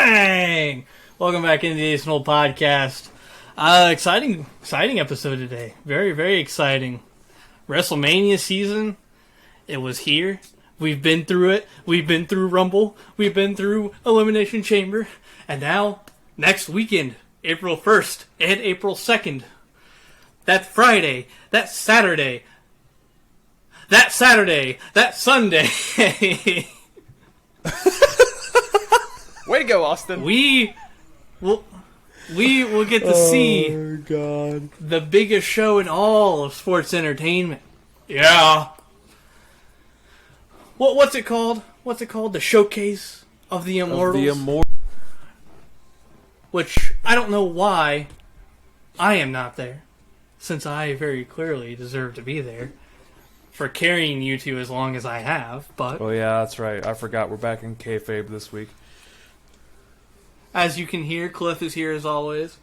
Bang! Welcome back into the Austen podcast. Exciting episode today. Very, very exciting. WrestleMania season. It was here. We've been through it. We've been through Rumble. We've been through Elimination Chamber. And now, next weekend, April 1st and April 2nd. That Friday. That Saturday. That Sunday. Way to go, Austen. We will get to see the biggest show in all of sports entertainment. Yeah. What's it called? The Showcase of the Immortals. Which I don't know why I am not there, since I very clearly deserve to be there for carrying you two as long as I have. But oh yeah, that's right. I forgot we're back in kayfabe this week. As you can hear, Cliff is here as always.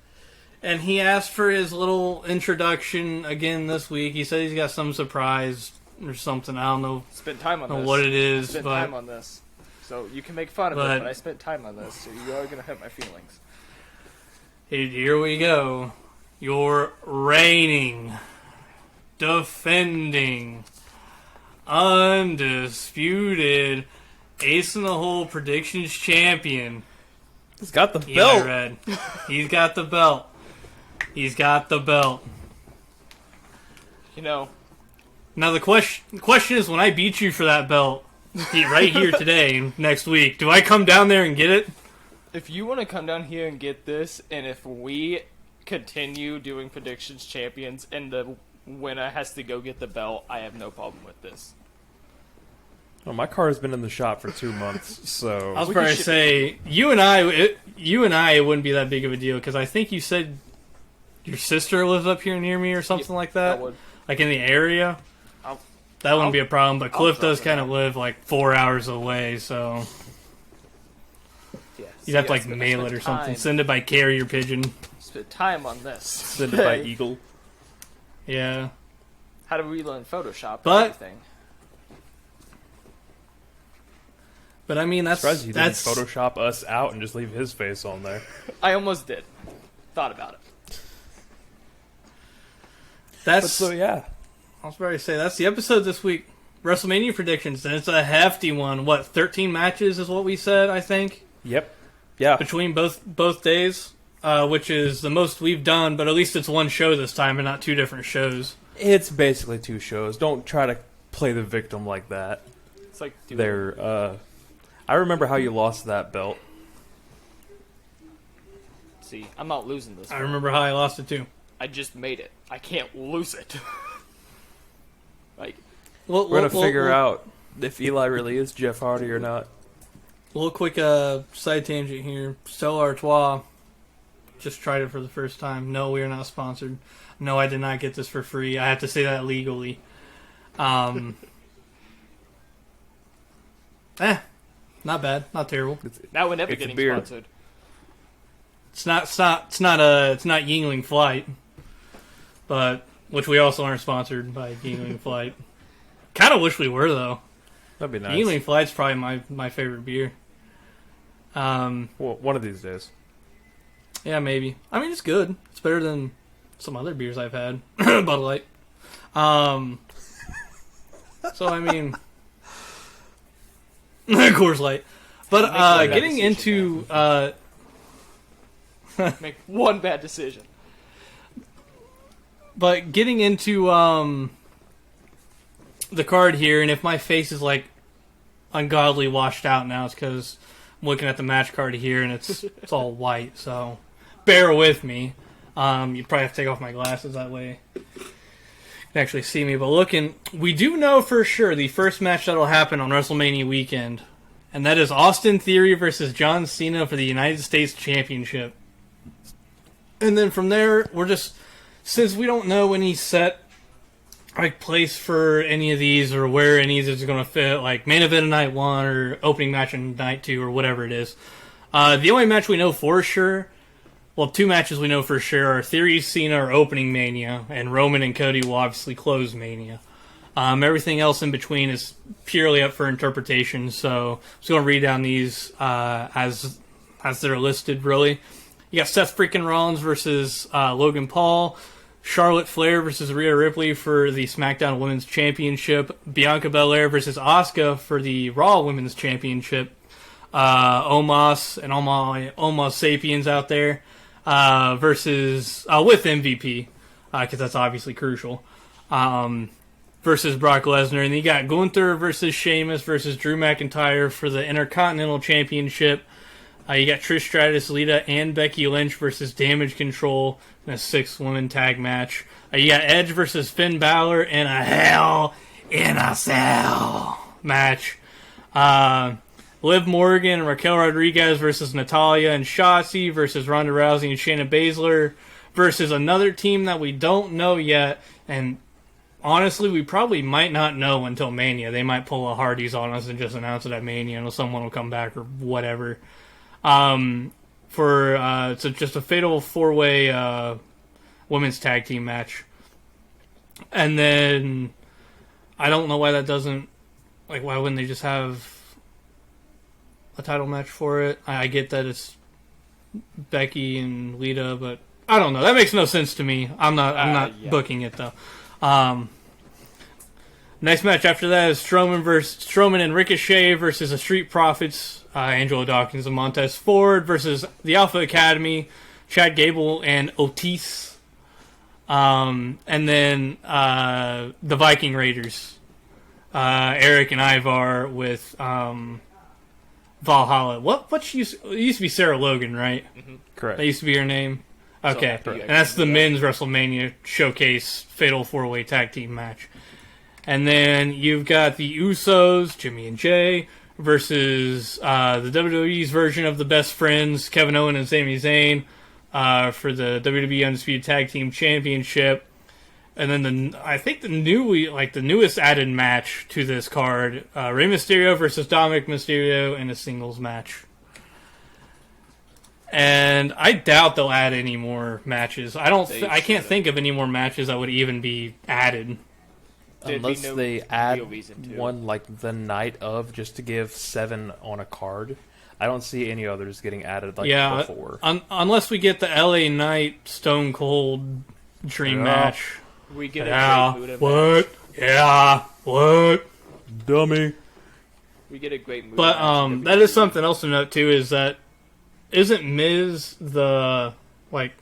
And he asked for his little introduction again this week. He said he's got some surprise or something. I don't know. Spent time on this. What it is. Spent time on this. So you can make fun of it, but I spent time on this. So you are going to hurt my feelings. Here we go. Your reigning, defending, undisputed Ace in the Hole Predictions champion. He's got the belt. Eli Red. He's got the belt. You know. Now the question is, when I beat you for that belt, right here today, next week, do I come down there and get it? If you want to come down here and get this, and if we continue doing Predictions Champions, and the winner has to go get the belt, I have no problem with this. Well, my car has been in the shop for 2 months, so I was going to say, you and I, it wouldn't be that big of a deal, because I think you said your sister lives up here near me or something like that? Would. Like in the area? That wouldn't be a problem, but Cliff does kind of live like 4 hours away, so yes, you'd have to like mail it or something. Send it by carrier pigeon. Spend time on this. Send it by Eagle. Yeah. How to relearn Photoshop and But everything. But I mean, that's surprised you didn't Photoshop us out and just leave his face on there. I almost did. Thought about it. Yeah. I was about to say, that's the episode this week. WrestleMania predictions, and it's a hefty one. What, 13 matches is what we said, I think? Yep. Yeah. Between both days, which is the most we've done, but at least it's one show this time and not two different shows. It's basically 2 shows. Don't try to play the victim like that. It's like I remember how you lost that belt. See, I'm not losing this. I remember how I lost it too. I just made it. I can't lose it. We're gonna figure out if Eli really is Jeff Hardy or not. A little quick side tangent here. Stella Artois just tried it for the first time. No, we are not sponsored. No, I did not get this for free. I have to say that legally. Not bad, not terrible. Now we're never getting sponsored. It's not Yingling Flight, but which we also aren't sponsored by Yingling Flight. Kind of wish we were though. That'd be nice. Yingling Flight's probably my favorite beer. Well, one of these days. Yeah, maybe. I mean, it's good. It's better than some other beers I've had. Bud Light. So I mean. Coors Light. But getting into make one bad decision. But getting into the card here, and if my face is like ungodly washed out now, it's because I'm looking at the match card here and it's all white, so bear with me. You'd probably have to take off my glasses, that way you can actually see me. But looking, we do know for sure the first match that'll happen on WrestleMania weekend, and that is Austin Theory versus John Cena for the United States Championship. And then from there, we're just, since we don't know any set like place for any of these or where any of these are going to fit, like main event of night 1 or opening match in night 2 or whatever it is. The only match we know for sure, well, 2 matches we know for sure are Theory Cena or opening Mania, and Roman and Cody will obviously close Mania. Everything else in between is purely up for interpretation, so I'm just going to read down these as as they're listed, really. You got Seth freaking Rollins versus Logan Paul. Charlotte Flair versus Rhea Ripley for the SmackDown Women's Championship. Bianca Belair versus Asuka for the Raw Women's Championship. Omos and all my Omos Sapiens out there versus with MVP because that's obviously crucial. Versus Brock Lesnar, and then you got Gunther versus Sheamus versus Drew McIntyre for the Intercontinental Championship. You got Trish Stratus, Lita, and Becky Lynch versus Damage Control in a 6-woman tag match. You got Edge versus Finn Balor in a Hell in a Cell match. Liv Morgan and Raquel Rodriguez versus Natalya and Shotzi versus Ronda Rousey and Shayna Baszler versus another team that we don't know yet. And honestly, we probably might not know until Mania. They might pull a Hardys on us and just announce it at Mania, and someone will come back or whatever. It's just a fatal 4-way women's tag team match. And then I don't know why that doesn't, like, why wouldn't they just have a title match for it? I get that it's Becky and Lita, but I don't know. That makes no sense to me. I'm not booking it though. Next match after that is Strowman and Ricochet versus the Street Profits, Angelo Dawkins and Montez Ford versus the Alpha Academy, Chad Gable and Otis. And then the Viking Raiders, Eric and Ivar with Valhalla. It used to be Sarah Logan, right? Mm-hmm. Correct. That used to be her name. Okay, So and that's the men's WrestleMania Showcase Fatal 4-Way Tag Team match. And then you've got the Usos, Jimmy and Jay, versus the WWE's version of the Best Friends, Kevin Owens and Sami Zayn, for the WWE Undisputed Tag Team Championship. And then I think the newest added match to this card, Rey Mysterio versus Dominic Mysterio in a singles match. And I doubt they'll add any more matches. I can't think of any more matches that would even be added. Unless they add one like the night of, just to give 7 on a card. I don't see any others getting added before. Unless we get the LA Knight Stone Cold Dream match. We get a great Muda match. Yeah, what? Dummy. We get a great Muda match. That is something else to note too, is that isn't Miz the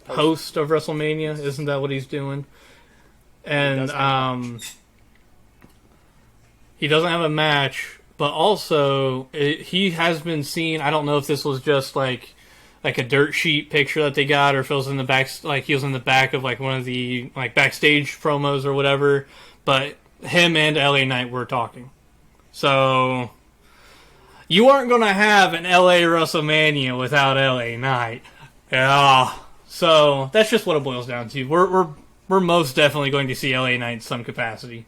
host of WrestleMania? Isn't that what he's doing? And he doesn't have a match, but also he has been seen. I don't know if this was just like a dirt sheet picture that they got, or if it was in the back, like he was in the back of one of the backstage promos or whatever. But him and LA Knight were talking, so you aren't going to have an LA WrestleMania without LA Knight. Yeah, so that's just what it boils down to. We're most definitely going to see LA Knight in some capacity.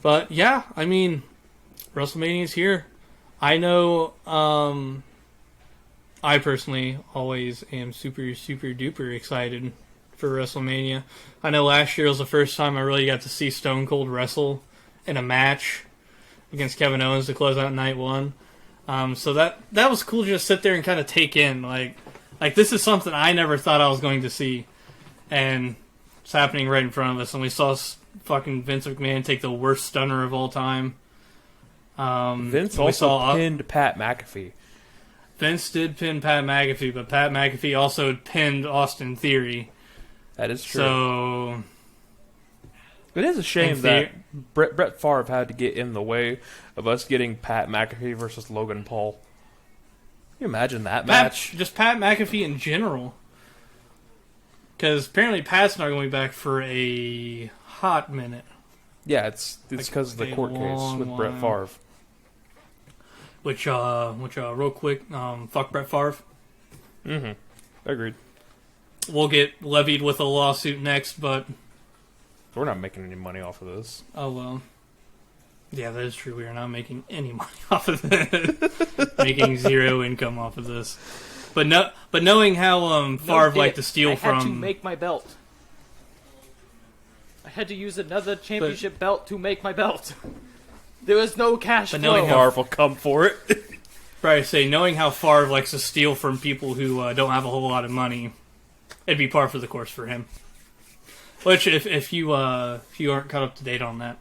But yeah, I mean, WrestleMania's here. I know, I personally always am super, super duper excited for WrestleMania. I know last year was the first time I really got to see Stone Cold wrestle in a match against Kevin Owens to close out night 1. So that was cool to just sit there and kind of take in. Like this is something I never thought I was going to see. And it's happening right in front of us. And we saw fucking Vince McMahon take the worst stunner of all time. Vince also pinned Pat McAfee. Vince did pin Pat McAfee, but Pat McAfee also pinned Austin Theory. That is true. So it is a shame that Brett Favre had to get in the way of us getting Pat McAfee versus Logan Paul. Can you imagine that match? Just Pat McAfee in general. Because apparently Pat's not going to be back for a hot minute. Yeah, it's because of the court case with Brett Favre. Which real quick, fuck Brett Favre. Mm-hmm. Agreed. We'll get levied with a lawsuit next, but we're not making any money off of this. Oh well. Yeah, that is true. We are not making any money off of this. Making zero income off of this. But knowing how Favre liked to steal from. I had to make my belt. I had to use another championship belt to make my belt. There was no cash flow. Favre will come for it. probably say, knowing how Favre likes to steal from people who don't have a whole lot of money, it'd be par for the course for him. Which, if you aren't caught up to date on that,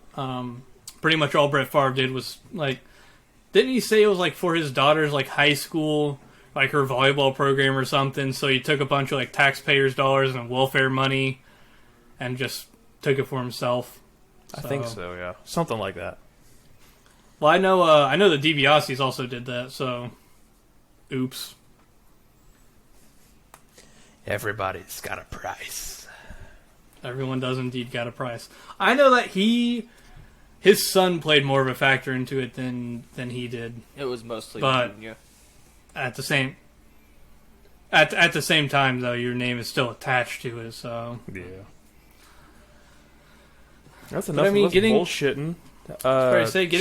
pretty much all Brett Favre did was, like, didn't he say it was, like, for his daughter's, like, high school, like, her volleyball program or something, so he took a bunch of, like, taxpayers' dollars and welfare money and just took it for himself. I think so, yeah. Something like that. Well, I know the DiBiase's also did that, so oops. Everybody's got a price. Everyone does indeed got a price. I know that his son played more of a factor into it than he did. It was mostly but Junior. At the same time, though, your name is still attached to it, so Yeah. That's enough of us bullshitting.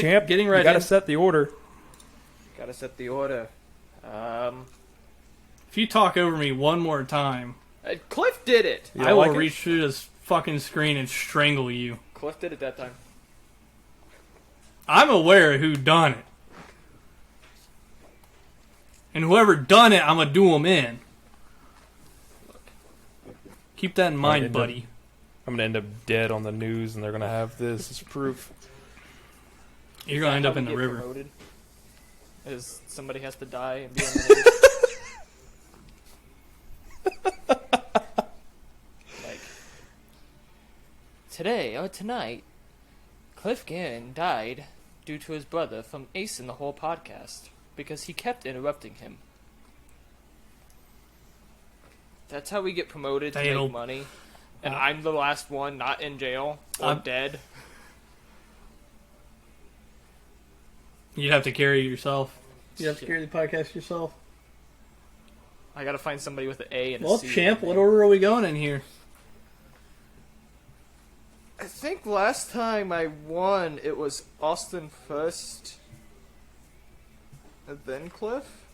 Champ, getting ready. You gotta set the order. Gotta set the order. If you talk over me one more time, Cliff did it. I will reach through this fucking screen and strangle you. Cliff did it that time. I'm aware of who done it. And whoever done it, I'm going to do them in. Keep that in mind, buddy. I'm going to end up dead on the news, and they're going to have this as proof. You're going to end up in the river. Promoted? Is somebody has to die and be on the news? Like, tonight, Cliff Gannon died due to his brother from Austen the whole podcast because he kept interrupting him. That's how we get promoted to make money. And I'm the last one not in jail or dead. You'd have to carry it yourself. You'd have to carry the podcast yourself. I gotta find somebody with an A and a C. Well, champ, what order are we going in here? I think last time I won, it was Austen first, and then Cliff.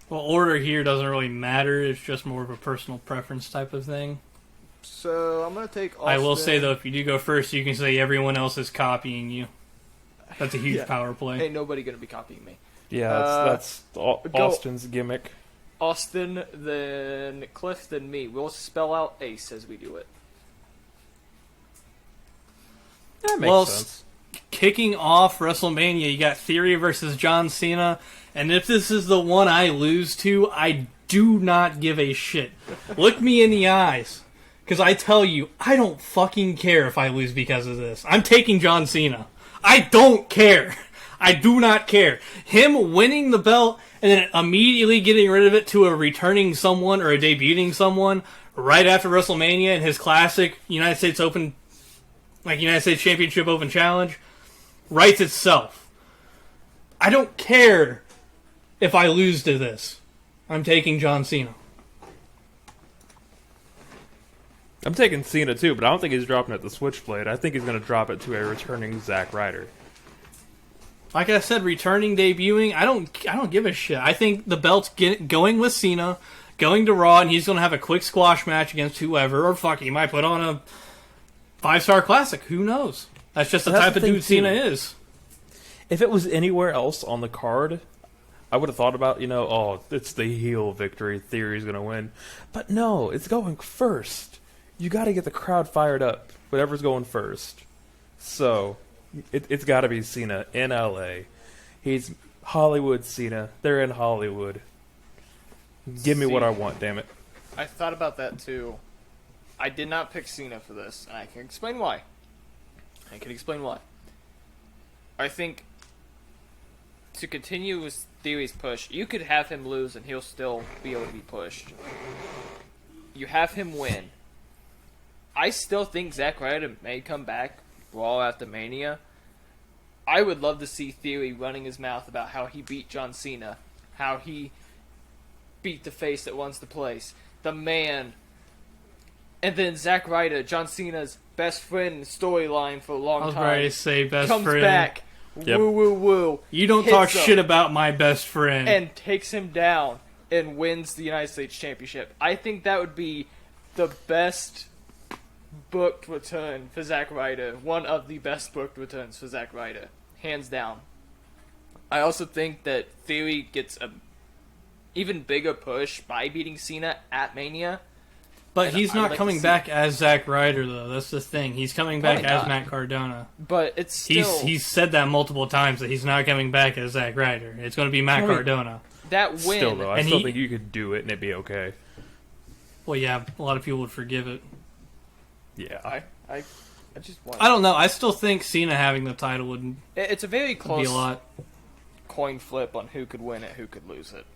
Well, order here doesn't really matter. It's just more of a personal preference type of thing. So I'm gonna take Austen. I will say, though, if you do go first, you can say everyone else is copying you. That's a huge power play. Ain't nobody gonna be copying me. Yeah, that's Austen's gimmick. Austen, then Cliff, then me. We'll spell out Ace as we do it. That makes sense. Kicking off WrestleMania, you got Theory versus John Cena, and if this is the one I lose to, I do not give a shit. Look me in the eyes, because I tell you, I don't fucking care if I lose because of this. I'm taking John Cena. I don't care. I do not care. Him winning the belt and then immediately getting rid of it to a returning someone or a debuting someone right after WrestleMania in his classic United States Open, like United States Championship Open Challenge, writes itself. I don't care if I lose to this. I'm taking John Cena. I'm taking Cena too, but I don't think he's dropping it to Switchblade. I think he's going to drop it to a returning Zack Ryder. Like I said, returning, debuting, I don't give a shit. I think the belt's going with Cena, going to Raw, and he's going to have a quick squash match against whoever, or fuck, he might put on a 5-star classic. Who knows? That's just the type of dude Cena is. If it was anywhere else on the card, I would have thought about, it's the heel victory. Theory's going to win. But no, it's going first. You got to get the crowd fired up. Whatever's going first. So, it's got to be Cena in LA. He's Hollywood Cena. They're in Hollywood. Give me what I want, damn it. I thought about that too. I did not pick Cena for this, and I can explain why. I think to continue with Theory's push, you could have him lose and he'll still be able to be pushed. You have him win. I still think Zack Ryder may come back Raw after Mania. I would love to see Theory running his mouth about how he beat John Cena, how he beat the face that wants the place, the man. And then Zack Ryder, John Cena's best friend storyline for a long time. I was ready to say best comes friend. Comes back, woo woo woo. You don't talk shit about my best friend. And takes him down and wins the United States Championship. I think that would be the best booked return for Zack Ryder. One of the best booked returns for Zack Ryder. Hands down. I also think that Theory gets a even bigger push by beating Cena at Mania. But And he's I'd not like coming to see- back as Zack Ryder, though. That's the thing. He's coming back Probably as not. Matt Cardona. But it's still He's said that multiple times that he's not coming back as Zack Ryder. It's going to be Matt I mean- Cardona. that win. Still, though, I And still he- think you could do it and it'd be okay. Well, yeah, a lot of people would forgive it. Yeah. I just want. I don't know. I still think Cena having the title would It's a very be close a lot. coin flip on who could win it, who could lose it,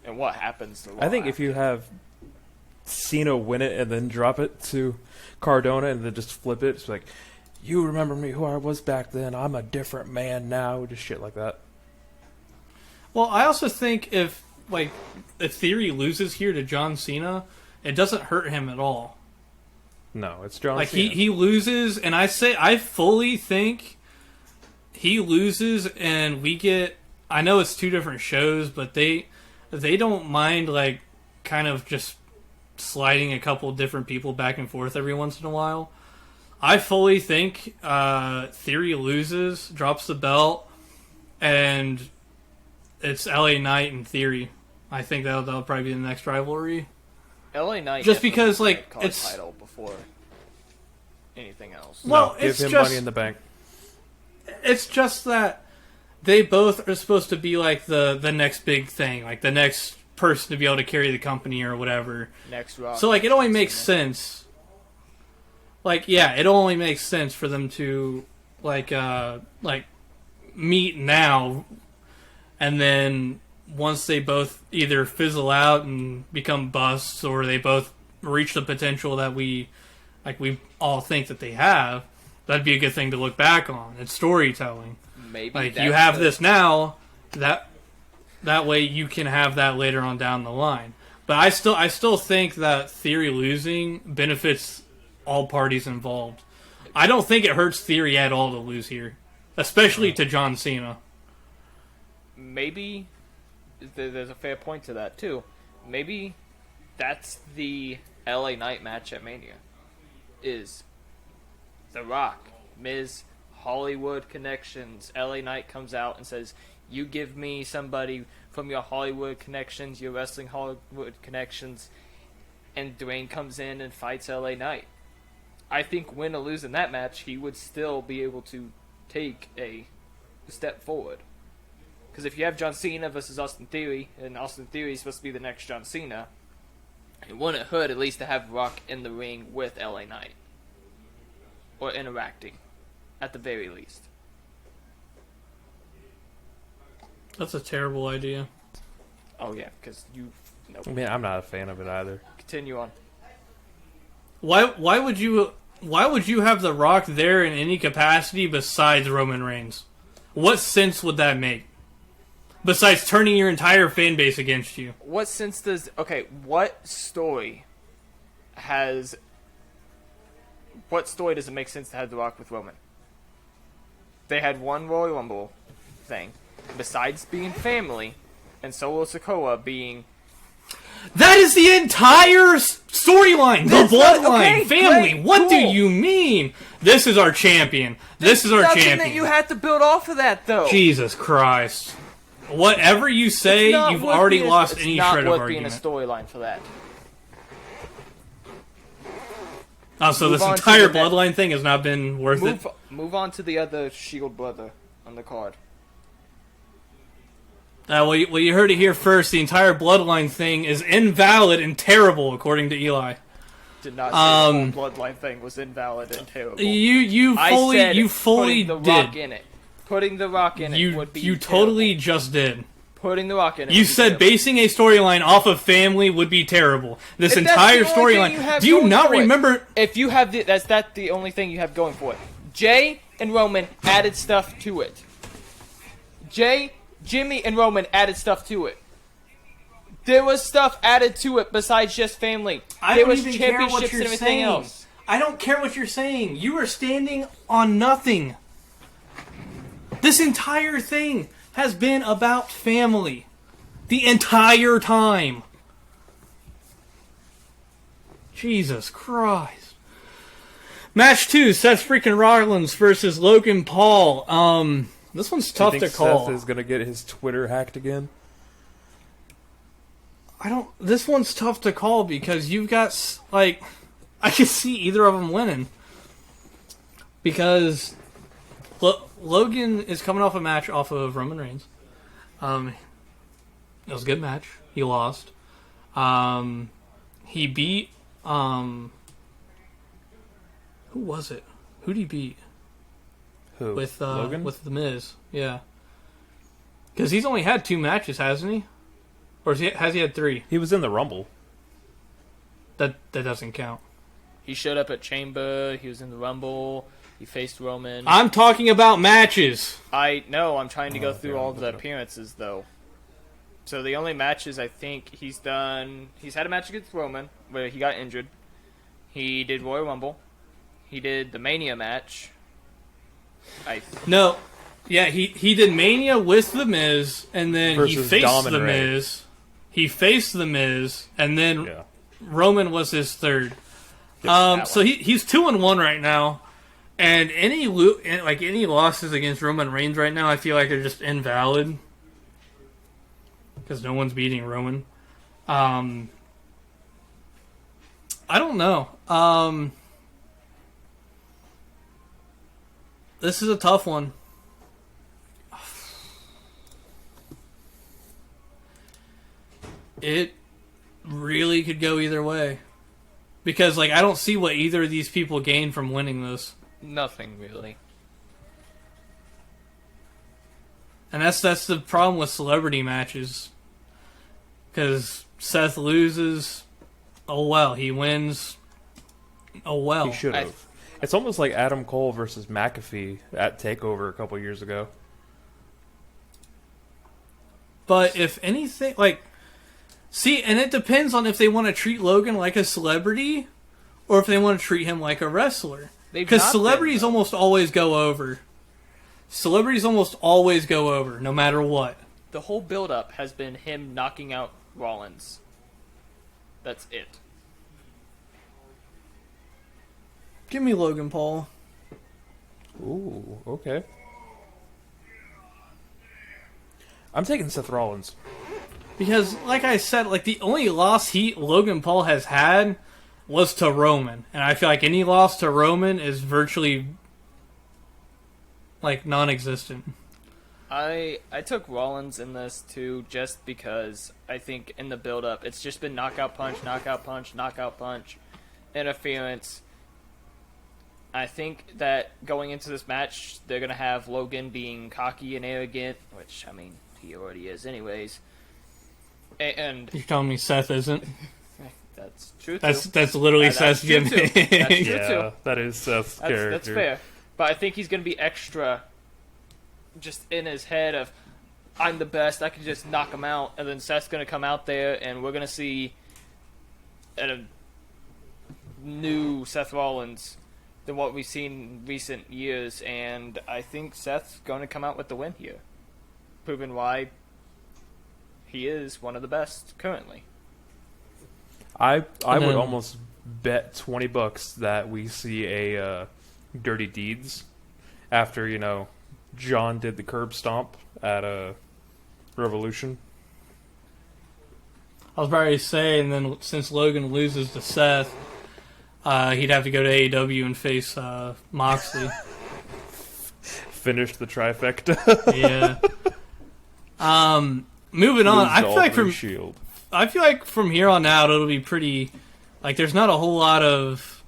and what happens to. I think if you have Cena win it and then drop it to Cardona and then just flip it, it's like, you remember me who I was back then, I'm a different man now, just shit like that. Well, I also think if Theory loses here to John Cena, it doesn't hurt him at all. No, it's John Like Cena. he loses, and I fully think he loses, and we get. I know it's two different shows, but they don't mind like kind of just sliding a couple different people back and forth every once in a while. I fully think Theory loses, drops the belt, and it's LA Knight and Theory. I think that'll probably be the next rivalry. LA Knight Just definitely because, wins the like, card it's- title before anything else. Well, no, give it's him just- Money in the Bank. It's just that they both are supposed to be like the next big thing, like the next person to be able to carry the company or whatever. Next Rock. So like it only makes sense. Like yeah, it only makes sense for them to like meet now, and then once they both either fizzle out and become busts, or they both reach the potential that we all think that they have, that'd be a good thing to look back on. It's storytelling. Maybe Like that's you have the- this now, that way you can have that later on down the line. But I still think that Theory losing benefits all parties involved. I don't think it hurts Theory at all to lose here, especially to John Cena. Maybe there's a fair point to that too. Maybe that's the LA Knight match at Mania. Is The Rock, Miz, Hollywood connections. LA Knight comes out and says, "You give me somebody from your Hollywood connections, your wrestling Hollywood connections," and Dwayne comes in and fights LA Knight. I think win or lose in that match, he would still be able to take a step forward. Because if you have John Cena versus Austin Theory, and Austin Theory is supposed to be the next John Cena, it wouldn't hurt at least to have Rock in the ring with LA Knight. Or interacting, at the very least. That's a terrible idea. Oh yeah, because you... Nope. I mean, I'm not a fan of it either. Continue on. Why would you have The Rock there in any capacity besides Roman Reigns? What sense would that make? Besides turning your entire fan base against you. What sense does... Okay, what story does it make sense to have The Rock with Roman? They had one Royal Rumble thing. Besides being family, and Solo Sikoa being... That is the entire storyline. The That's not- bloodline, okay, family. great, What do cool. you mean? This is our champion. This is our Nothing champion. that you have to build off of that, though. Jesus Christ. Whatever you say, It's not you've worth already being lost it's any not shred of worth being a argument. storyline for that. Oh, so Move this on to entire the next- bloodline thing has not been worth it? Move on to the other Shield brother on the card. Well, you heard it here first. The entire bloodline thing is invalid and terrible, according to Eli. Did not say the whole bloodline thing was invalid and terrible. You I fully said fully putting the Rock did. in it. Putting the Rock in it would be You totally terrible. just did. Putting the Rock in it. You would be said terrible. basing a storyline off of family would be terrible. This If that's entire the only thing you storyline. have Do you going not for it. remember? If you have that's the only thing you have going for it. Jay and Roman added stuff to it. Jimmy and Roman added stuff to it. There was stuff added to it besides just family. There was championships and everything else. I don't care what you're saying. You are standing on nothing. This entire thing has been about family. The entire time. Jesus Christ. Match 2, Seth freaking Rollins versus Logan Paul. This one's Do you tough think to call. Seth is gonna get his Twitter hacked again? This one's tough to call because you've got, like, I can see either of them winning. Because Logan is coming off a match off of Roman Reigns. It was a good match. He lost. He beat, who was it? Who'd he beat? Who? With Logan? with The Miz, yeah. Because he's only had 2 matches, hasn't he? Or has he had 3? He was in the Rumble. That doesn't count. He showed up at Chamber. He was in the Rumble. He faced Roman. I'm talking about matches. I know. I'm trying to go through okay, all the okay. appearances, though. So the only matches I think he's done... He's had a match against Roman, where he got injured. He did Royal Rumble. He did the Mania match. No. Yeah, he did Mania with The Miz, and then he Versus faced Dom and The Ray. Miz. He faced The Miz, and then Yeah. Roman was his third. that So one. he's 2-1 right now, and any losses against Roman Reigns right now, I feel like are just invalid because no one's beating Roman. I don't know. This is a tough one. It really could go either way. Because, like, I don't see what either of these people gain from winning this. Nothing, really. And that's the problem with celebrity matches. Because Seth loses, oh well. He wins, oh well. He should have. It's almost like Adam Cole versus McAfee at TakeOver a couple years ago. But if anything, like... See, and it depends on if they want to treat Logan like a celebrity or if they want to treat him like a wrestler. They've Because not celebrities been, though. almost always go over. Celebrities almost always go over, no matter what. The whole build-up has been him knocking out Rollins. That's it. Give me Logan Paul. Ooh, okay. I'm taking Seth Rollins. Because, like I said, like the only loss Logan Paul has had was to Roman. And I feel like any loss to Roman is virtually, like, non-existent. I took Rollins in this too, just because I think in the build-up, it's just been knockout punch, knockout punch, knockout punch, interference. I think that going into this match, they're going to have Logan being cocky and arrogant, which, I mean, he already is anyways. And You're telling me Seth isn't? that's true too. That's literally That's Seth's true, too. gimmick. That's true, Yeah, too. that is Seth's character. That's fair. But I think he's going to be extra just in his head of, I'm the best, I can just knock him out. And then Seth's going to come out there and we're going to see a new Seth Rollins than what we've seen in recent years. And I think Seth's going to come out with the win here, proving why he is one of the best currently. I would then- almost bet $20 that we see a Dirty Deeds after, John did the curb stomp at Revolution. I was probably saying, then since Logan loses to Seth, he'd have to go to AEW and face Moxley. Finish the trifecta. Yeah. Moving on, Lose all three Shield. I feel like from here on out it'll be pretty. Like, there's not a whole lot of.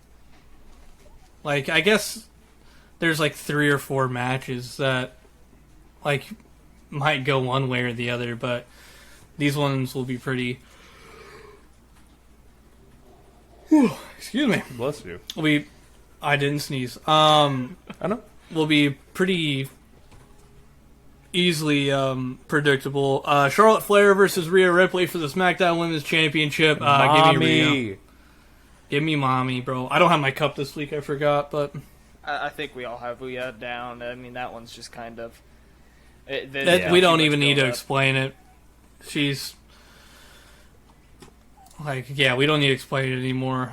Like, I guess there's like 3 or 4 matches that, like, might go one way or the other, but these ones will be pretty. Whew, excuse me. Bless you. I didn't sneeze. I know. Will be pretty easily predictable. Charlotte Flair versus Rhea Ripley for the SmackDown Women's Championship. Give me Rhea. Give me mommy, bro. I don't have my cup this week, I forgot, but I think we all have Rhea down. I mean, that one's just kind of... we don't even need to explain it. She's... Like, yeah, we don't need to explain it anymore.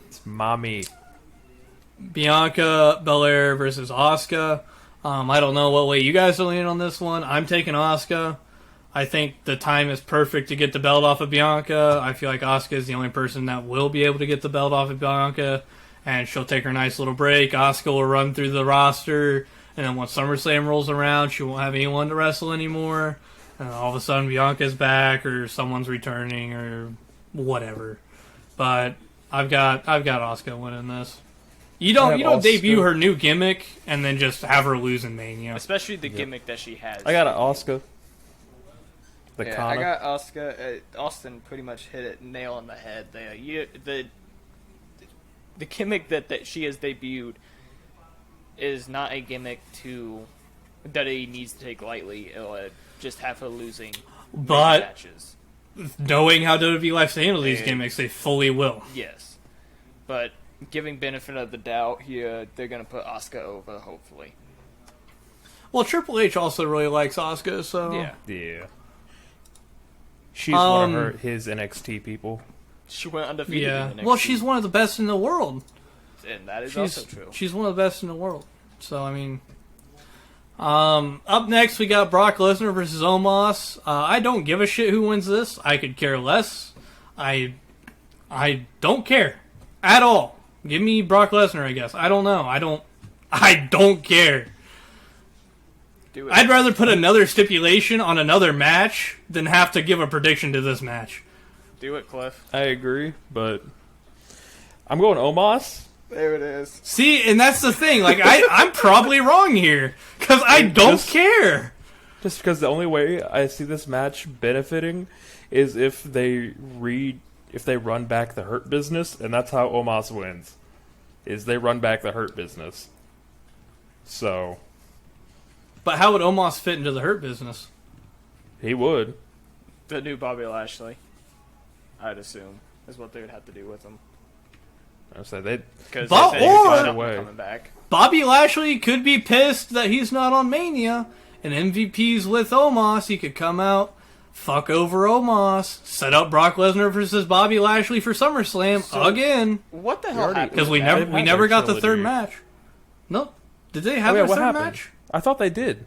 It's mommy. Bianca Belair versus Asuka. I don't know what way you guys are leaning on this one. I'm taking Asuka. I think the time is perfect to get the belt off of Bianca. I feel like Asuka is the only person that will be able to get the belt off of Bianca, and she'll take her nice little break. Asuka will run through the roster, and then once SummerSlam rolls around, she won't have anyone to wrestle anymore. And all of a sudden, Bianca's back, or someone's returning, or whatever. But I've got Asuka winning this. You don't debut her new gimmick and then just have her lose in Mania. Especially the gimmick that she has. I got an Asuka. I got Asuka. Austen pretty much hit it nail on the head there. The gimmick that she has debuted is not a gimmick that he needs to take lightly. It'll just have her losing matches. Knowing how WWE likes to handle these gimmicks, they fully will. Yes. But giving benefit of the doubt here, they're going to put Asuka over, hopefully. Well, Triple H also really likes Asuka, so... Yeah. She's one of his NXT people. She went undefeated in NXT. Well, she's one of the best in the world. And that is also true. She's one of the best in the world. So, I mean... up next, we got Brock Lesnar versus Omos. I don't give a shit who wins this. I could care less. I don't care. At all. Give me Brock Lesnar, I guess. I don't know. I don't care. Do it. I'd rather put another stipulation on another match than have to give a prediction to this match. Do it, Cliff. I agree, but I'm going Omos. There it is. See, and that's the thing. Like, I'm probably wrong here because I don't care. Just because the only way I see this match benefiting is if they run back the Hurt Business, and that's how Omos wins. Is they run back the Hurt Business. So, but how would Omos fit into the Hurt Business? He would. The new Bobby Lashley, I'd assume, is what they would have to do with him. I say they because find a way. Coming back. Bobby Lashley could be pissed that he's not on Mania, and MVP's with Omos. He could come out, fuck over Omos, set up Brock Lesnar versus Bobby Lashley for SummerSlam again. What the hell happened? Because we never got the third match. No, did they have a third match? I thought they did.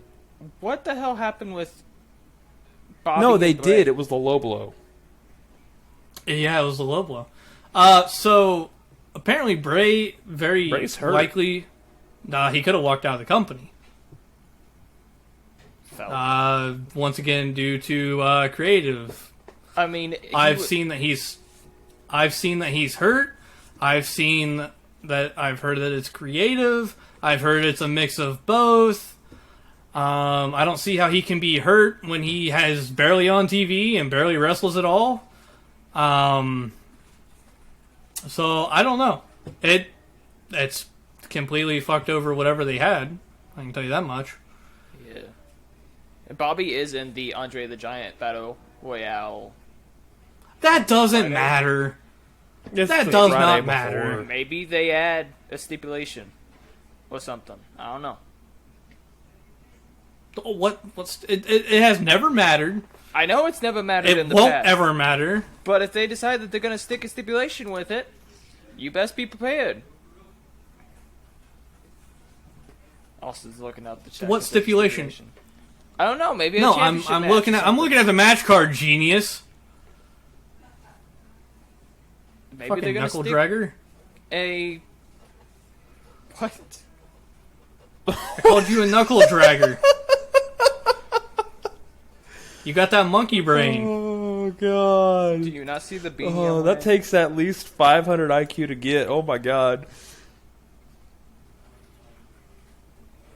What the hell happened with Bobby? No, they did. It was the low blow. Yeah, it was the low blow. So apparently Bray Bray's hurt. likely. Nah, he could have walked out of the company. Once again, due to creative. I mean, I've seen that he's hurt. I've heard that it's creative. I've heard it's a mix of both. I don't see how he can be hurt when he has barely on TV and barely wrestles at all. So I don't know. It's completely fucked over whatever they had. I can tell you that much. Yeah. And Bobby is in the Andre the Giant Battle Royale. That doesn't matter. That does not matter. Maybe they add a stipulation or something. I don't know. It has never mattered. I know it's never mattered in the past. It past. won't ever matter. But if they decide that they're going to stick a stipulation with it, you best be prepared. Austin's looking up the chat. What stipulation? I don't know. Maybe no. I'm looking at the match card, genius. Maybe fucking they're gonna knuckle stick dragger. What? I called you a knuckle dragger. You got that monkey brain. Oh god! Do you not see the beanie? Oh, that takes at least 500 IQ to get. Oh my god!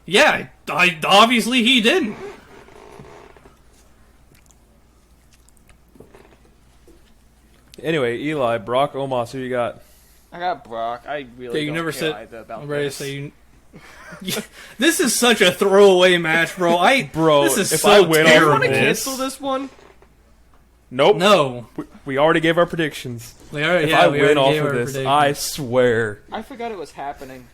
Yeah, obviously he didn't. Anyway, Eli, Brock, Omos, who you got? I got Brock. I really don't care either about this. This is such a throwaway match, bro. This is if so I win, terrible. Do you want to cancel this one? Nope. No. We already gave our predictions. If I win off of this, I swear. I forgot it was happening.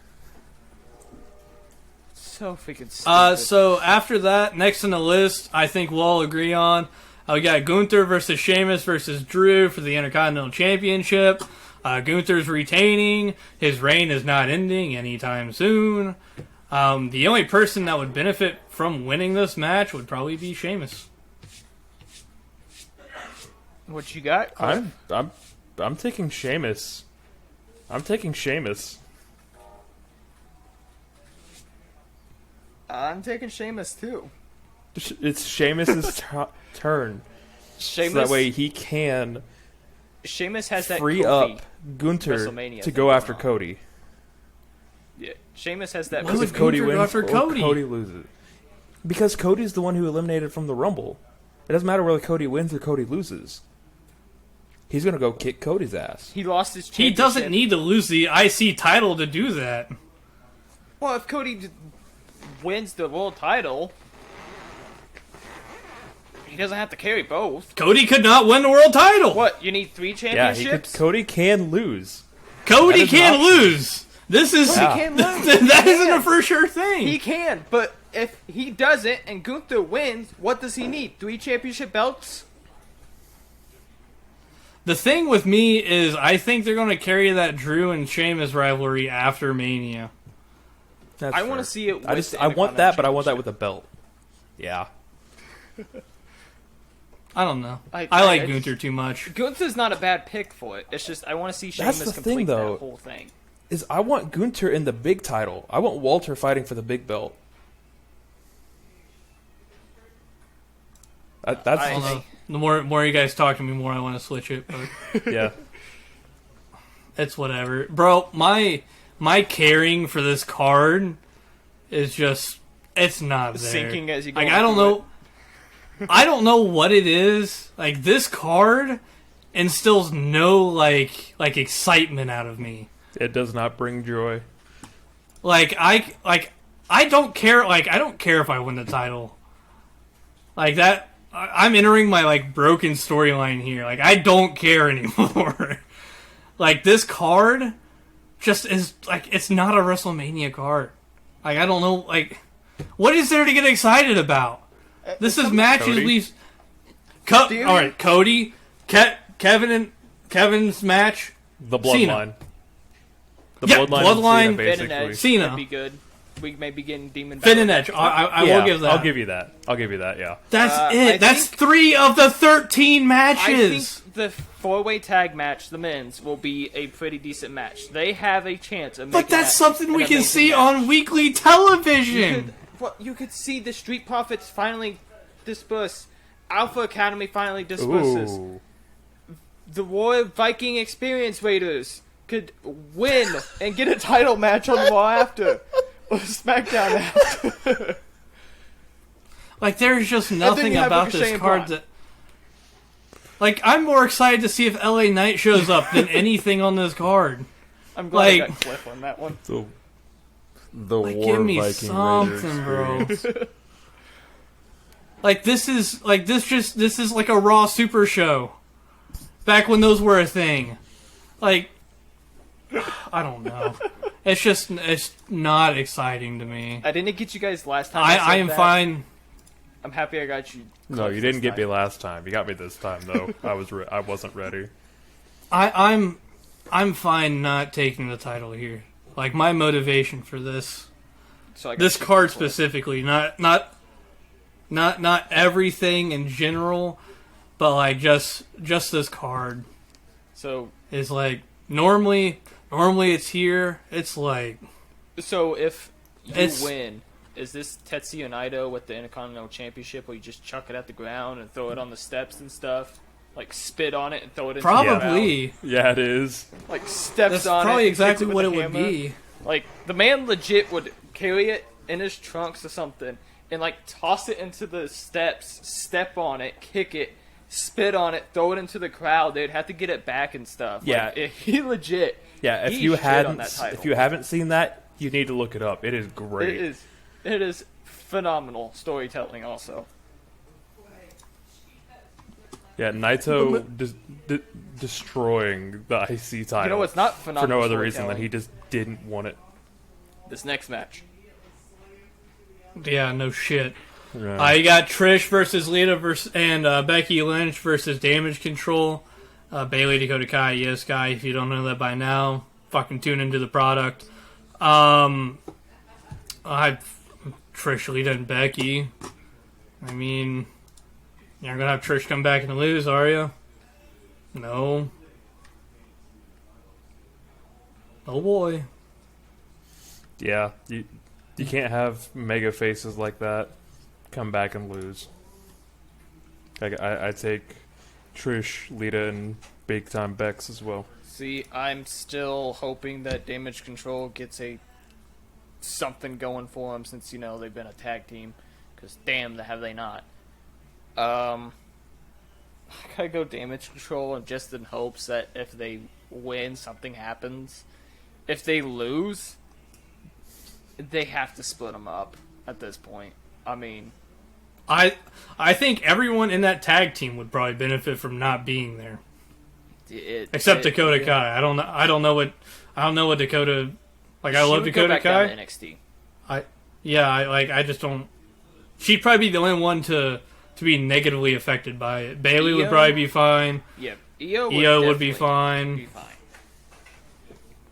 So freaking stupid. So after that, next on the list, I think we'll all agree on. We got Gunther versus Sheamus versus Drew for the Intercontinental Championship. Gunther's retaining. His reign is not ending anytime soon. The only person that would benefit from winning this match would probably be Sheamus. What you got, Cliff? I'm taking Sheamus. I'm taking Sheamus. I'm taking Sheamus too. It's Sheamus' turn. Sheamus, So that way he can Sheamus has that free Kofi up Gunther WrestleMania to thing go after going on. Cody. Yeah, Sheamus has that. Why Because would if Cody Gunther go wins after or Cody? Cody loses. Because Cody's the one who eliminated from the Rumble. It doesn't matter whether Cody wins or Cody loses. He's going to go kick Cody's ass. He lost his He championship. doesn't need to lose the IC title to do that. Well, if Cody wins the world title, he doesn't have to carry both. Cody could not win the world title. What? You need 3 Yeah, championships? Cody can lose. Cody That is can an option. lose. This is Cody Yeah. can lose. that He isn't can. a for sure thing. He can, but if he doesn't and Gunther wins, what does he need? 3 championship belts? The thing with me is, I think they're going to carry that Drew and Sheamus rivalry after Mania. That's I want fair. to see it. With I just the I want that, but I want that Championship. with a belt. Yeah. I don't know. I I like just- Gunther too much. Gunther's not a bad pick for it. It's just I want to see That's Sheamus the complete thing, though. that whole thing. Is I want Gunther in the big title. I want Walter fighting for the big belt. That's I don't know. The more you guys talk to me, more I want to switch it. But yeah. it's whatever, bro. My caring for this card is just it's not there. Sinking as you go. Like I don't know. I don't know what it is. Like this card instills no like excitement out of me. It does not bring joy. I don't care. Like I don't care if I win the title. Like that. I'm entering my like broken storyline here. Like I don't care anymore. Like this card just is like it's not a WrestleMania card. Like I don't know. Like what is there to get excited about? This is matches Cody. we've. Do you- All right, Cody, Kevin's match. The Cena. bloodline. The Yeah, bloodline. Bloodline, Of Cena, Finn and basically. Edge Cena. would be good. We may be getting Demon Finn Battle. and Edge. I Yeah, will give that. I'll give you that. I'll give you that. Yeah. That's I it. That's think- 3 of the 13 I matches. think the 4-way tag match, the men's, will be a pretty decent match. They have a chance of making But that's that something an we can amazing see match. on weekly You television. you could see the Street Profits finally disperse. Alpha Academy finally disperses. Ooh. The Royal Viking Experience Raiders could win and get a title match on Raw after. Or SmackDown after. Like there's just then nothing you have about Ricochet this and card Braun. that. Like I'm more excited to see if LA Knight shows up than anything on this card. I'm glad I Like- got Cliff on that one. The Like War give me Viking something, Raider bro. experience. Like this is like a Raw Super Show. Back when those were a thing. Like I don't know. It's not exciting to me. I didn't get you guys last time. I said am that. fine. I'm happy I got you. No, Cliff you this didn't get time. me last time. You got me this time, though. I wasn't ready. I'm fine not taking the title here. Like my motivation for this So I got this you, card Cliff. specifically, not everything in general, but like just this card So is like normally it's here. It's like if you It's- win, is this Tetsuya Naito with the Intercontinental Championship where you just chuck it at the ground and throw it on the steps and stuff? Like spit on it and throw it into the crowd? probably Yeah, it is. Like steps that's on it. probably and hits exactly with what a it would hammer. be. Like the man legit would carry it in his trunks or something and like toss it into the steps, step on it, kick it, spit on it, throw it into the crowd. They'd have to get it back and stuff. Yeah. Like, he legit. Yeah, he shit on that title. if you haven't seen that, you need to look it up. It is great. It is phenomenal storytelling. Also, Yeah, Naito destroying the IC title. you know what's not phenomenal for no other reason than storytelling? he just didn't want it. This next match. Yeah, no shit. Yeah. You got Trish versus Lita and Becky Lynch versus Damage Control. Bailey, Dakota Kai, yes, guy. If you don't know that by now, fucking tune into the product. Trish, Lita, and Becky. I mean, you're not gonna have Trish come back and lose, are you? No. Oh boy. Yeah, you can't have mega faces like that come back and lose. I take Trish, Lita, and big time Bex as well. See, I'm still hoping that Damage Control gets something going for them since, they've been a tag team. Because damn, have they not. I gotta go Damage Control and just in hopes that if they win, something happens. If they lose, they have to split them up at this point. I mean... I think everyone in that tag team would probably benefit from not being there, except Dakota Kai. I don't know what Dakota. Like, I love Dakota Kai. Down to NXT. I just don't. She'd probably be the only one to be negatively affected by it. Bailey would probably be fine. Yep, Io would be fine.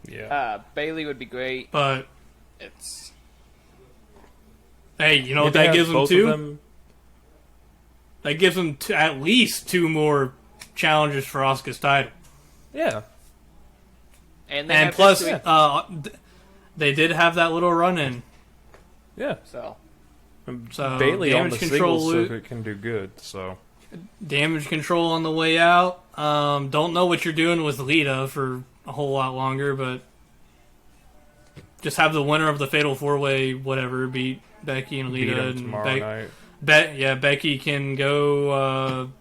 Yeah. Bailey would be great, but it's. Hey, you know what that gives them too? That gives them at least 2 more challenges for Asuka's title. Yeah. And plus, they did have that little run-in. Yeah. So Bailey on the singles circuit can do good. So Damage Control on the way out. Don't know what you're doing with Lita for a whole lot longer, but just have the winner of the Fatal 4-Way, whatever, beat Becky and Lita. And tomorrow night. Becky can go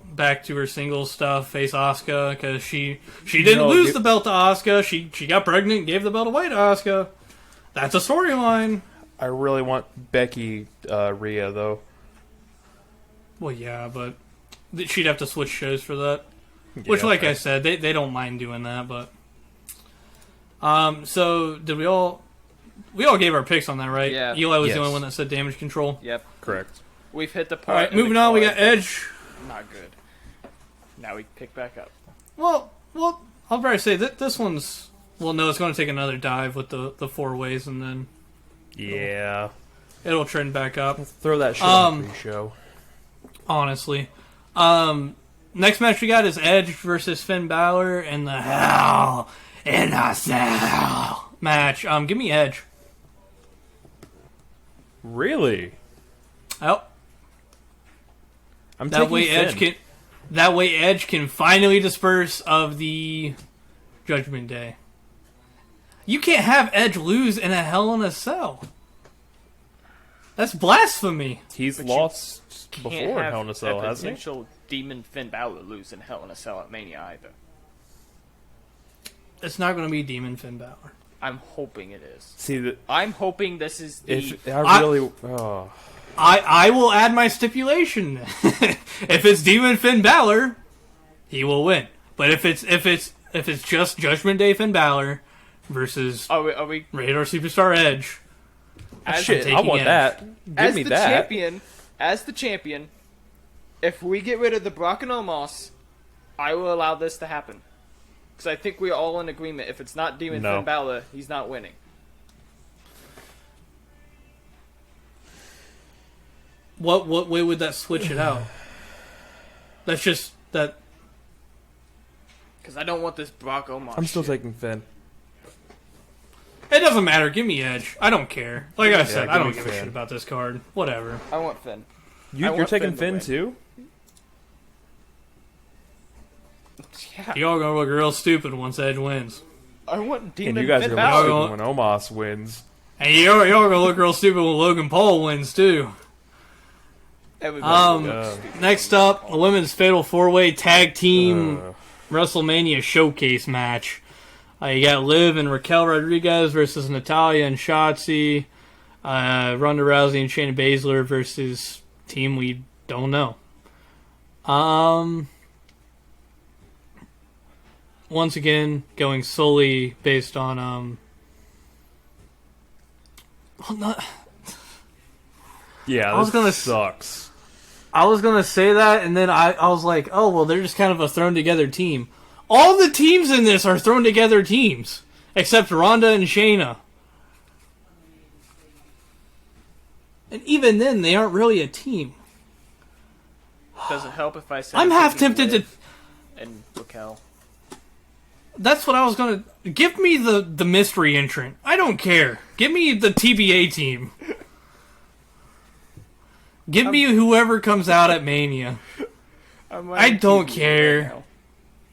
back to her singles stuff, face Asuka, because she didn't lose the belt to Asuka. She got pregnant and gave the belt away to Asuka. That's a storyline. I really want Becky Rhea, though. Well, yeah, but she'd have to switch shows for that. Which, like I said, they don't mind doing that, but... So, did we all gave our picks on that, right? Yeah. Eli was the only one that said Damage Control. Yep. Correct. We've hit the part. All right, moving on. We got Edge. Not good. Now we pick back up. Well, I'll probably say that this one's. Well, no, it's going to take another dive with the 4-ways, and then. Yeah. It'll trend back up. Throw that shit on the pre-show. Honestly. Next match we got is Edge versus Finn Balor in the Hell in a Cell match. Give me Edge. Really? Oh. I'm that way Finn. Edge can finally disperse of the Judgment Day. You can't have Edge lose in a Hell in a Cell. That's blasphemy. He's lost before in Hell in a Cell, hasn't he? Potential Demon Finn Balor lose in Hell in a Cell at Mania either. It's not going to be Demon Finn Balor. I'm hoping it is. See, I'm hoping this is the. I will add my stipulation. If it's Demon Finn Balor, he will win. But if it's just Judgment Day Finn Balor versus Are we Radar Superstar Edge, I want Edge. that. Give me that. As the champion, if we get rid of the Brock and Omos, I will allow this to happen. Because I think we're all in agreement. If it's not Demon Finn Balor, he's not winning. What way would that switch it out? That's just that. Because I don't want this Brock Omos. I'm still taking Finn. It doesn't matter. Give me Edge. I don't care. Like I said, I don't give a Finn. shit about this card. Whatever. I want Finn. You're taking Finn too? Yeah. Y'all gonna look real stupid once Edge wins. I want Demon And you guys Finn are Balor. going to when Omos wins. And y'all gonna look real stupid when Logan Paul wins too. Next up, a women's Fatal 4-Way Tag Team WrestleMania Showcase match. You got Liv and Raquel Rodriguez versus Natalya and Shotzi. Ronda Rousey and Shayna Baszler versus team we don't know. Once again, going solely based on Sucks. I was gonna say that, and then I was like, oh well, they're just kind of a thrown together team. All the teams in this are thrown together teams, except Ronda and Shayna. And even then, they aren't really a team. Does it help if I say I'm half tempted to... and Raquel? That's what I was going to... Give me the mystery entrant. I don't care. Give me the TBA team. Give me whoever comes out at Mania. I don't care. Right,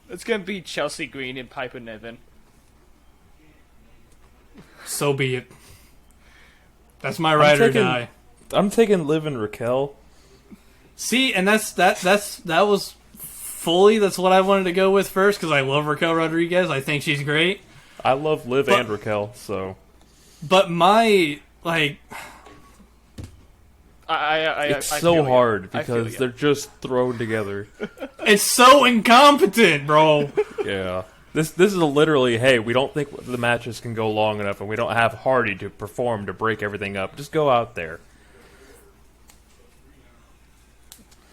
it's going to be Chelsea Green and Piper Niven. So be it. That's my ride or die. I'm taking Liv and Raquel. See, and that was fully that's what I wanted to go with first because I love Raquel Rodriguez. I think she's great. I love Liv and Raquel, so. But my it's so hard because they're just thrown together. It's so incompetent, bro. Yeah. This is literally, hey, we don't think the matches can go long enough and we don't have Hardy to perform to break everything up. Just go out there.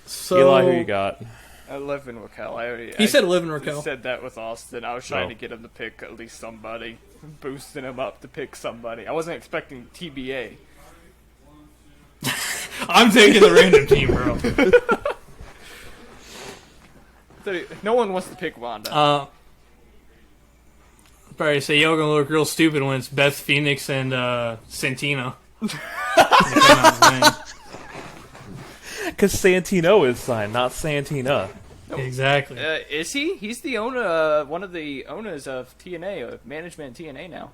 So, Eli, who you got? I live in Raquel. He said Liv and Raquel. Said that with Austen. I was trying to get him to pick at least somebody. Boosting him up to pick somebody. I wasn't expecting TBA. I'm taking the random team, bro. No one wants to pick Ronda. Probably say y'all gonna look real stupid when it's Beth Phoenix and Santina. Because Santino is signed, not Santina. Exactly. Is he? He's the owner, one of the owners of TNA, or management of TNA now.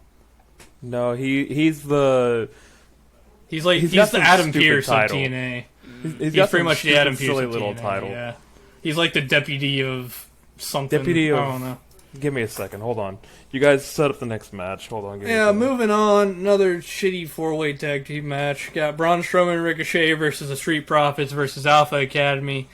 No, he's the... He's the Adam Pearce title. of TNA. He's pretty much the Adam Pearce silly of little TNA, title. Yeah. He's like the deputy of something. I don't know. Give me a second. Hold on. You guys set up the next match. Hold on. Moving on. Another shitty 4-way tag team match. Got Braun Strowman and Ricochet versus the Street Profits versus Alpha Academy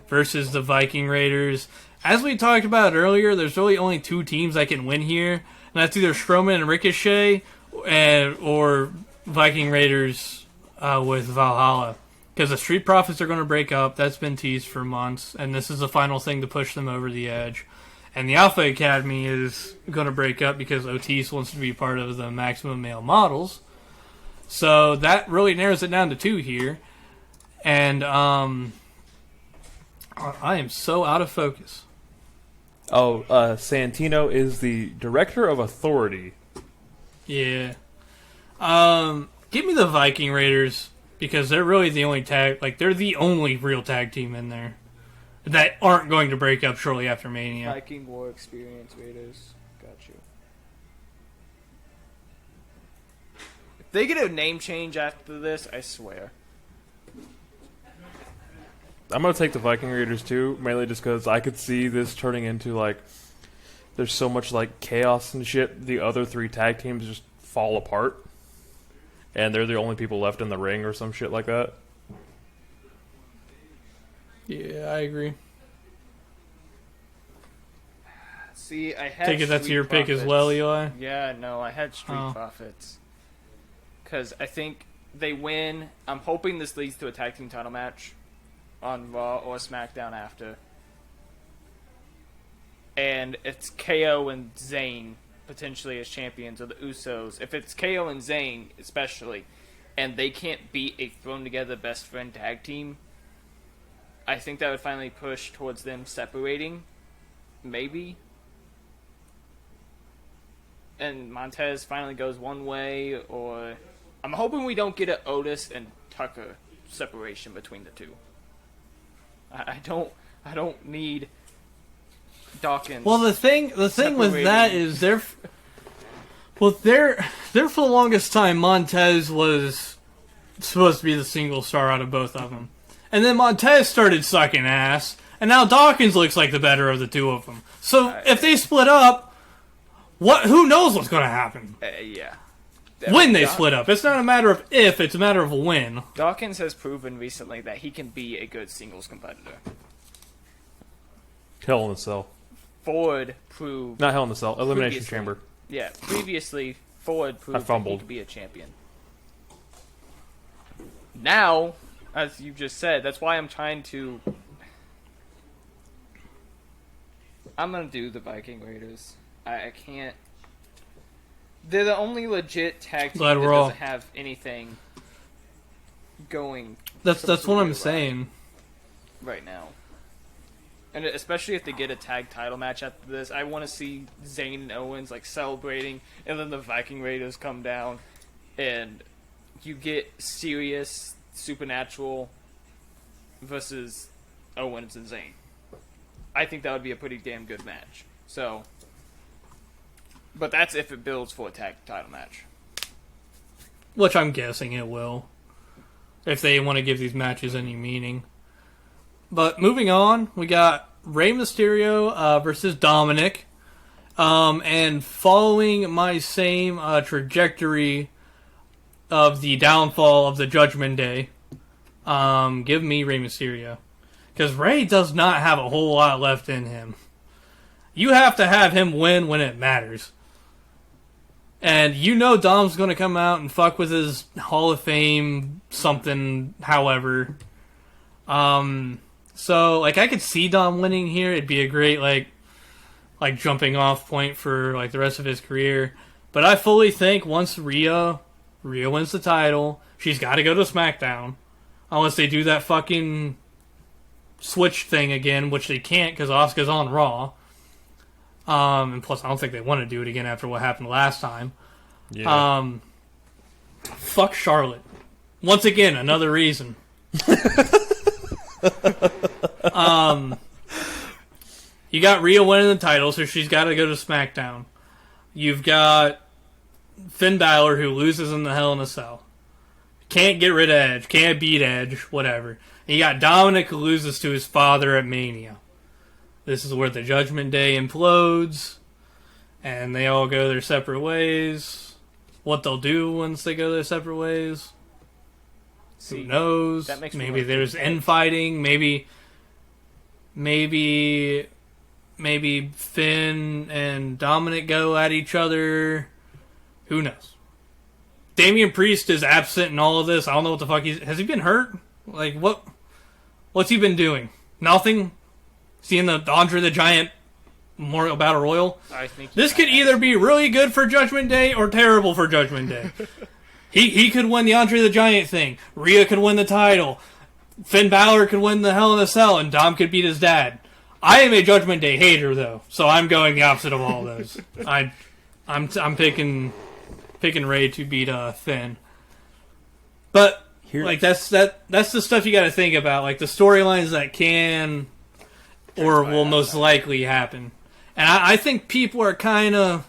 versus the Viking Raiders. As we talked about earlier, there's really only two teams that can win here. And that's either Strowman and Ricochet or Viking Raiders with Valhalla. Because the Street Profits are going to break up. That's been teased for months. And this is the final thing to push them over the edge. And the Alpha Academy is going to break up because Otis wants to be part of the Maximum Male Models. So that really narrows it down to two here. And I am so out of focus. Santino is the Director of Authority. Yeah. Give me the Viking Raiders because they're really the only they're the only real tag team in there that aren't going to break up shortly after Mania. Viking War Experience Raiders. Got you. If they get a name change after this, I swear. I'm going to take the Viking Raiders too, mainly just because I could see this turning into, there's so much, chaos and shit. The other three tag teams just fall apart. And they're the only people left in the ring or some shit like that. Yeah, I agree. See, I had Take it that's your pick as well, Eli? Yeah, no, I had Street Profits. Because I think they win. I'm hoping this leads to a tag team title match on Raw or SmackDown after. And it's KO and Zayn potentially as champions, or the Usos. If it's KO and Zayn, especially, and they can't beat a thrown together best friend tag team, I think that would finally push towards them separating, maybe. And Montez finally goes one way, or I'm hoping we don't get an Otis and Tucker separation between the two. I don't need Dawkins. Well, the thing with that is they're for the longest time Montez was supposed to be the single star out of both of them. And then Montez started sucking ass, and now Dawkins looks like the better of the two of them. So if they split up, who knows what's going to happen? Yeah. When they split up. It's not a matter of if, it's a matter of when. Dawkins has proven recently that he can be a good singles competitor. Hell in a Cell. Ford proved... Not Hell in a Cell. Elimination Chamber. Yeah, previously Ford proved that he could be a champion. Now, as you just said, that's why I'm trying to... I'm going to do the Viking Raiders. I can't... They're the only legit tag team that doesn't have anything going. That's what I'm completely saying. right now. And especially if they get a tag title match after this, I want to see Zayn and Owens like celebrating, and then the Viking Raiders come down, and you get serious Supernatural versus Owens and Zayn. I think that would be a pretty damn good match. So, but that's if it builds for a tag title match. Which I'm guessing it will, if they want to give these matches any meaning. But moving on, we got Rey Mysterio versus Dominic. And following my same trajectory of the downfall of the Judgment Day, give me Rey Mysterio. Because Rey does not have a whole lot left in him. You have to have him win when it matters. And you know Dom's going to come out and fuck with his Hall of Fame something, however. So, like, I could see Dom winning here. It'd be a great, like jumping off point for, like, the rest of his career. But I fully think once Rhea wins the title, she's got to go to SmackDown. Unless they do that fucking switch thing again, which they can't because Asuka's on Raw. And plus, I don't think they want to do it again after what happened last time. Yeah. Fuck Charlotte. Once again, another reason. You got Rhea winning the title, so she's got to go to SmackDown. You've got Finn Balor, who loses in the Hell in a Cell. Can't get rid of Edge. Can't beat Edge. Whatever. And you got Dominic, who loses to his father at Mania. This is where the Judgment Day implodes, and they all go their separate ways. What they'll do once they go their separate ways, who knows? Maybe there's infighting. Maybe Finn and Dominic go at each other. Who knows? Damian Priest is absent in all of this. I don't know what the fuck has he been hurt? Like, what's he been doing? Nothing? Seeing the Andre the Giant Memorial Battle Royal? I think this could either be really good for Judgment Day or terrible for Judgment Day. He could win the Andre the Giant thing. Rhea could win the title. Finn Balor could win the Hell in a Cell, and Dom could beat his dad. I am a Judgment Day hater, though, so I'm going the opposite of all those. I'm picking Ray to beat Finn. But like that's the stuff you got to think about, like the storylines that can or will most likely happen. And I think people are kind of.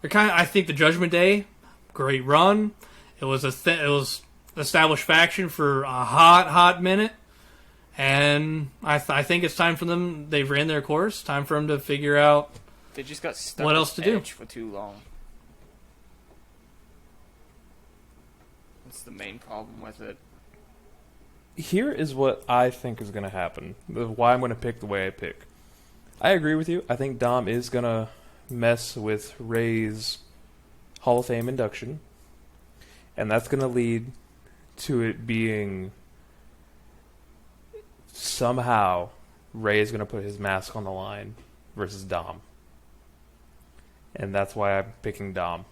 I think the Judgment Day, great run. It was established faction for a hot minute, and I think it's time for them. They've ran their course. Time for them to figure out. They just got stuck what else to do for too long. That's the main problem with it. Here is what I think is going to happen. Why I'm going to pick the way I pick. I agree with you. I think Dom is going to mess with Ray's Hall of Fame induction. And that's going to lead to it being somehow Ray is going to put his mask on the line versus Dom. And that's why I'm picking Dom.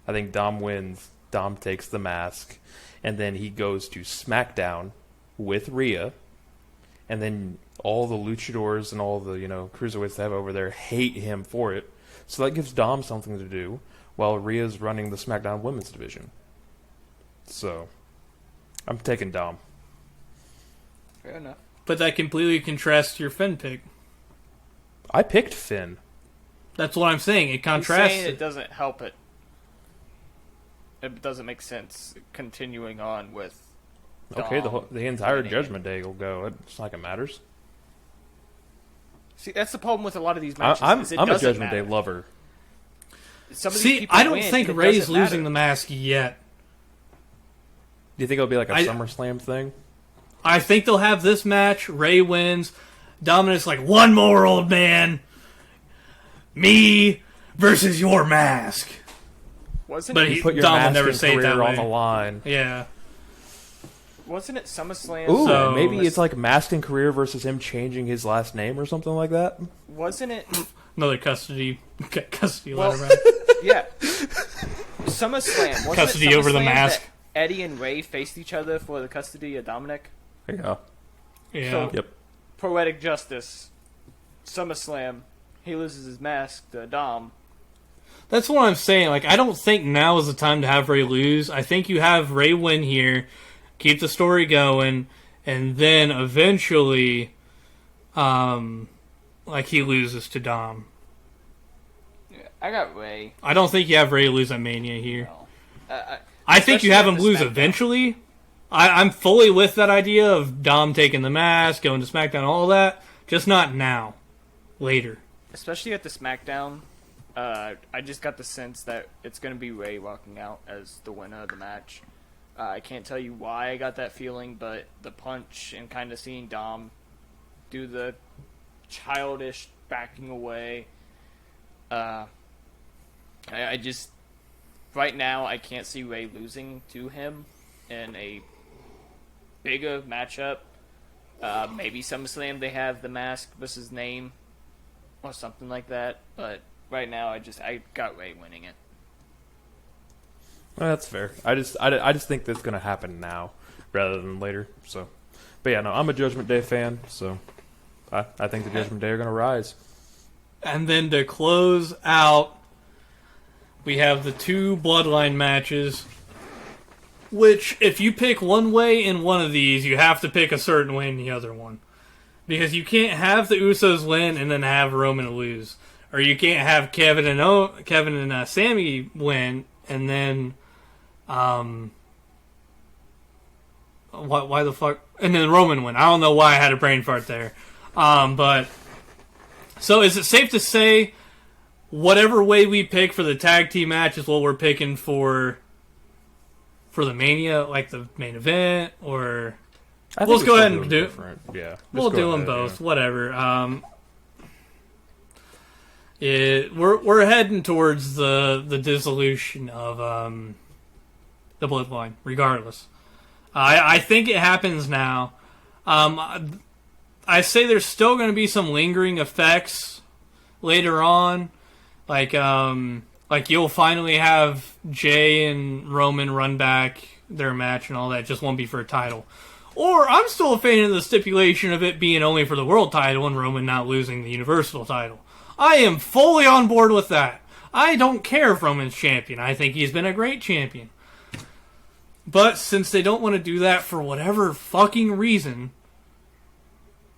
I think Dom wins. Dom takes the mask. And then he goes to SmackDown with Rhea. And then all the luchadors and all the, cruiserweights they have over there hate him for it. So that gives Dom something to do while Rhea's running the SmackDown women's division. So, I'm taking Dom. Fair enough. But that completely contrasts your Finn pick. I picked Finn. That's what I'm saying. It contrasts. He's saying it doesn't help it. It doesn't make sense continuing on with Dom. Okay, the entire Judgment Day will go. It's not like it matters. See, that's the problem with a lot of these matches. I'm a Judgment matter. Day lover. I don't think Ray's losing the mask yet. Do you think it'll be like a SummerSlam thing? I think they'll have this match. Ray wins. Dominic's like, one more, old man. Me versus your mask. Wasn't but it? Put your Dom mask will never and say it that career way. on the line. Yeah. Wasn't it SummerSlam? Ooh, So- maybe it's like mask and career versus him changing his last name or something like that. Wasn't it? Another custody Well, letter, right? Yeah. SummerSlam. Wasn't Custody it over the SummerSlam mask. Eddie and Ray faced each other for the custody of Dominic. Yeah. Yeah. So- Yep. Poetic justice. SummerSlam. He loses his mask to Dom. That's what I'm saying. Like, I don't think now is the time to have Ray lose. I think you have Ray win here, keep the story going, and then eventually, like, he loses to Dom. Yeah, I got Ray. I don't think you have Ray lose at Mania here. No. I think you Especially have at him the lose SmackDown. eventually. I'm fully with that idea of Dom taking the mask, going to SmackDown, all that. Just not now. Later. Especially at the SmackDown. I just got the sense that it's going to be Ray walking out as the winner of the match. I can't tell you why I got that feeling, but the punch and kind of seeing Dom do the childish backing away. I just... Right now, I can't see Ray losing to him in a bigger matchup. Maybe SummerSlam they have the mask versus name or something like that. But right now, I got Ray winning it. Well, that's fair. I just think that's going to happen now rather than later. So, but yeah, no, I'm a Judgment Day fan, so I think the Judgment Day are going to rise. And then to close out, we have the 2 Bloodline matches. Which, if you pick one way in one of these, you have to pick a certain way in the other one. Because you can't have the Usos win and then have Roman lose. Or you can't have Kevin and Sammy win and then... why the fuck? And then Roman win. I don't know why I had a brain fart there. But... So is it safe to say whatever way we pick for the tag team match is what we're picking for the Mania, like the main event, or I we'll think just go we're ahead still and doing do. different. Yeah, We'll just go do them ahead, both, yeah. whatever. We're heading towards the dissolution of the Bloodline, regardless. I think it happens now. I say there's still going to be some lingering effects later on, like you'll finally have Jay and Roman run back their match and all that. It just won't be for a title. Or I'm still a fan of the stipulation of it being only for the world title and Roman not losing the Universal title. I am fully on board with that. I don't care if Roman's champion. I think he's been a great champion. But since they don't want to do that for whatever fucking reason,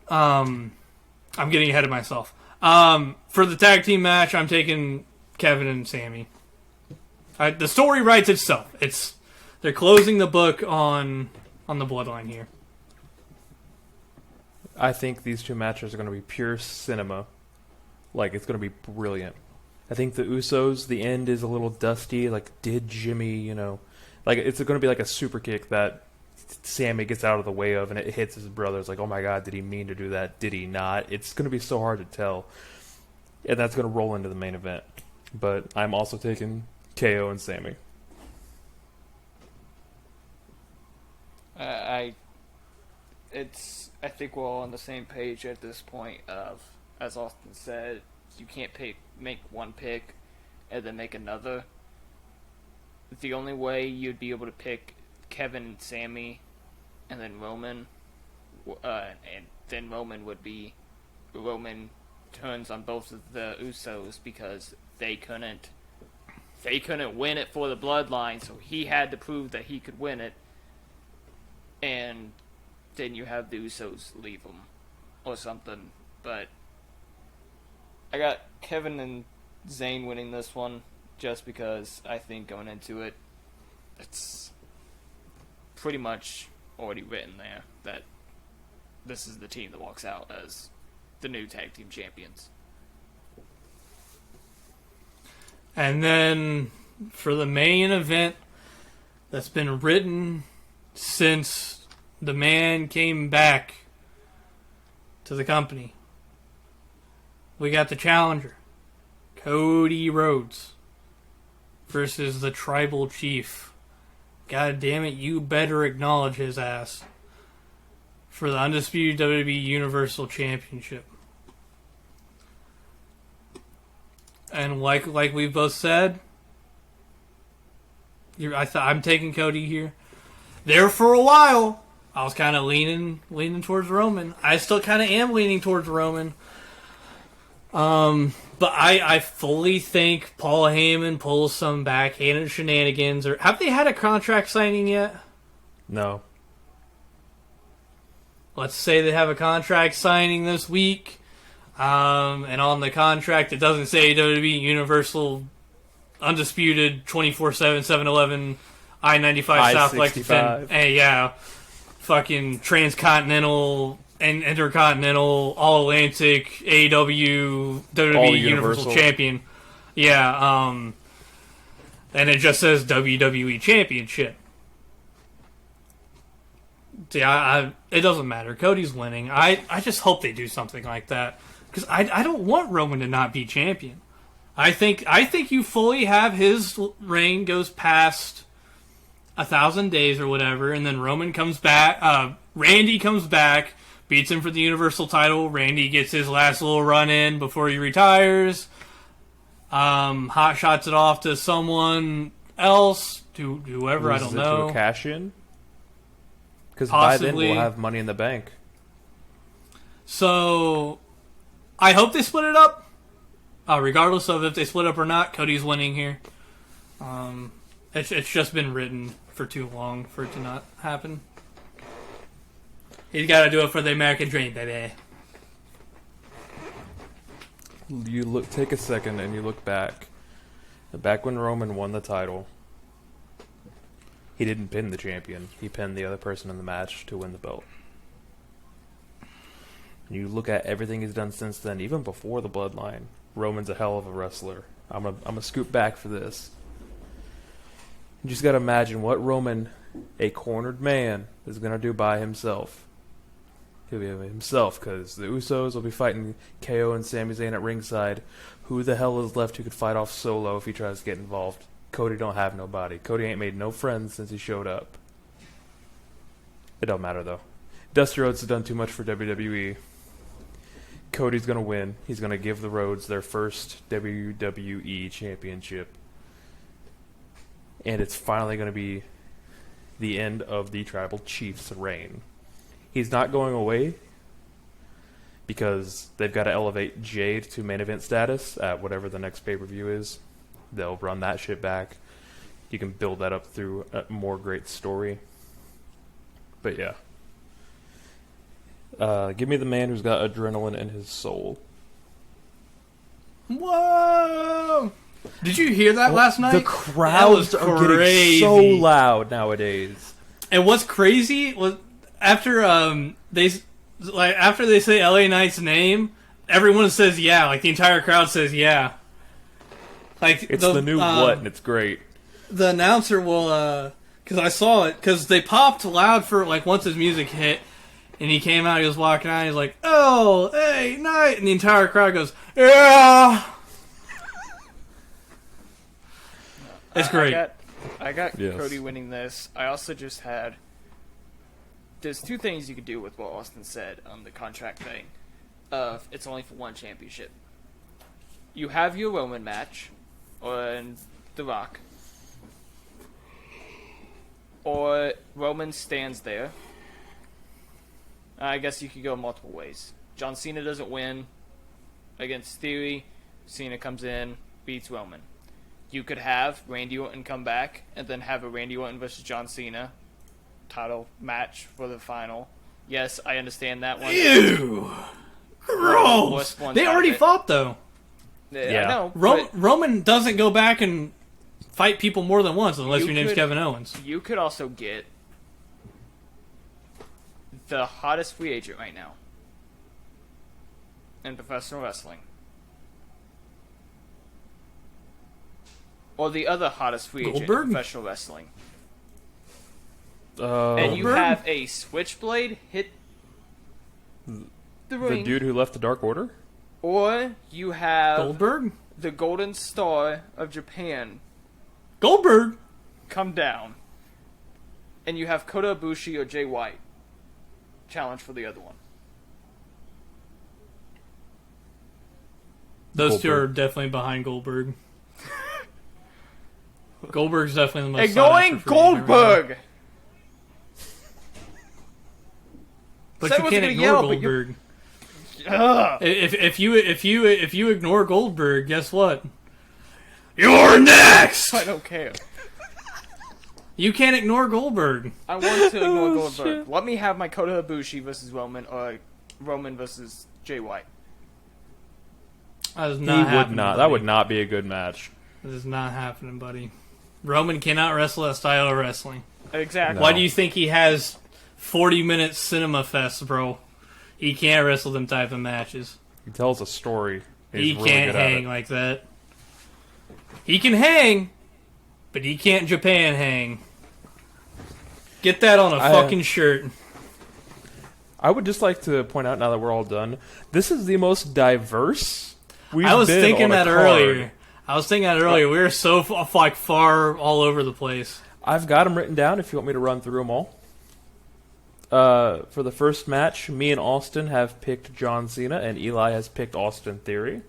I'm getting ahead of myself. For the tag team match, I'm taking Kevin and Sammy. The story writes itself. They're closing the book on the Bloodline here. I think these 2 matches are going to be pure cinema. Like, it's going to be brilliant. I think the Usos, the end is a little dusty. Like, did Jimmy, like, it's going to be like a super kick that Sammy gets out of the way of, and it hits his brother. It's like, oh my god, did he mean to do that? Did he not? It's going to be so hard to tell. And that's going to roll into the main event. But I'm also taking KO and Sammy. I think we're all on the same page at this point of, as Austen said, you can't make one pick and then make another. The only way you'd be able to pick Kevin and Sammy and then Roman, and then Roman turns on both of the Usos because they couldn't win it for the Bloodline, so he had to prove that he could win it. And then you have the Usos leave him or something. But I got Kevin and Zayn winning this one just because I think going into it, it's pretty much already written there that this is the team that walks out as the new tag team champions. And then for the main event that's been written since the man came back to the company, we got the challenger, Cody Rhodes, versus the tribal chief. God damn it, you better acknowledge his ass for the undisputed WWE Universal Championship. And like we both said, I'm taking Cody here. there for a while, I was kind of leaning towards Roman. I still kind of am leaning towards Roman. But I fully think Paul Heyman pulls some backhanded shenanigans. Or have they had a contract signing yet? No. Let's say they have a contract signing this week. And on the contract, it doesn't say WWE Universal Undisputed 24/7 7-Eleven I-95 South Lexington. Hey, yeah. Fucking Transcontinental and Intercontinental All Atlantic AEW WWE Universal Champion. Yeah, and it just says WWE Championship. Yeah, it doesn't matter. Cody's winning. I just hope they do something like that. Because I don't want Roman to not be champion. I think you fully have his reign goes past 1,000 days or whatever, and then Roman comes back. Randy comes back, beats him for the Universal title. Randy gets his last little run in before he retires. Hot shots it off to someone else, to whoever, I don't know. To a cash in? Because by then we'll have Money in the Bank. So, I hope they split it up. Regardless of if they split up or not, Cody's winning here. It's just been written for too long for it to not happen. He's got to do it for the American dream, baby. Take a second and you look back. Back when Roman won the title, he didn't pin the champion. He pinned the other person in the match to win the belt. You look at everything he's done since then, even before the Bloodline. Roman's a hell of a wrestler. I'm gonna scoot back for this. You just gotta imagine what Roman, a cornered man, is gonna do by himself. He'll be himself, because the Usos will be fighting KO and Sami Zayn at ringside. Who the hell is left who could fight off Solo if he tries to get involved? Cody don't have nobody. Cody ain't made no friends since he showed up. It don't matter, though. Dusty Rhodes has done too much for WWE. Cody's going to win. He's going to give the Rhodes their first WWE championship. And it's finally going to be the end of the Tribal Chief's reign. He's not going away because they've got to elevate Jade to main event status at whatever the next pay-per-view is. They'll run that shit back. You can build that up through a more great story. But yeah. Give me the man who's got adrenaline in his soul. Whoa! Did you hear that last night? The crowds are getting so loud nowadays. And what's crazy was after they say LA Knight's name, everyone says yeah. Like the entire crowd says yeah. Like it's the new what, and it's great. The announcer will, because I saw it, because they popped loud for like once his music hit. And he came out, he was walking out, he's like, oh, hey, Knight! And the entire crowd goes, yeah! It's great. I got Cody winning this. I also just had... There's two things you could do with what Austen said on the contract thing. It's only for one championship. You have your Roman match on The Rock. Or Roman stands there. I guess you could go multiple ways. John Cena doesn't win against Theory. Cena comes in, beats Roman. You could have Randy Orton come back and then have a Randy Orton versus John Cena title match for the final. Yes, I understand that one. Ew! Gross! They already fought, though. Yeah. I know. Roman doesn't go back and fight people more than once unless your name's Kevin Owens. You could also get the hottest free agent right now in professional wrestling. Or the other hottest free agent in professional wrestling. And you have a Switchblade hit the ring. The dude who left the Dark Order? Or you have Goldberg? The Golden Star of Japan. Goldberg? Come down. And you have Kota Ibushi or Jay White challenge for the other one. Those two are definitely behind Goldberg. Goldberg's definitely the most ignoring Goldberg! But Said I you wasn't can't gonna ignore yell, but Goldberg. Ugh. If you ignore Goldberg, guess what? You're next. I don't care. You can't ignore Goldberg. I want to ignore Oh, Goldberg. shit. Let me have my Kota Ibushi versus Roman, or Roman versus Jay White. That is He not would happening, not. buddy. That would not be a good match. This is not happening, buddy. Roman cannot wrestle that style of wrestling. Exactly. No. Why do you think he has 40-minute cinema fest, bro? He can't wrestle them type of matches. He tells a story. He's He really can't good at hang it. like that. He can hang, but he can't Japan hang. Get that on a fucking shirt. I would just like to point out, now that we're all done, this is the most diverse we've I was been thinking on a that card. earlier. We were so far all over the place. I've got them written down if you want me to run through them all. For the first match, me and Austen have picked John Cena, and Eli has picked Austin Theory.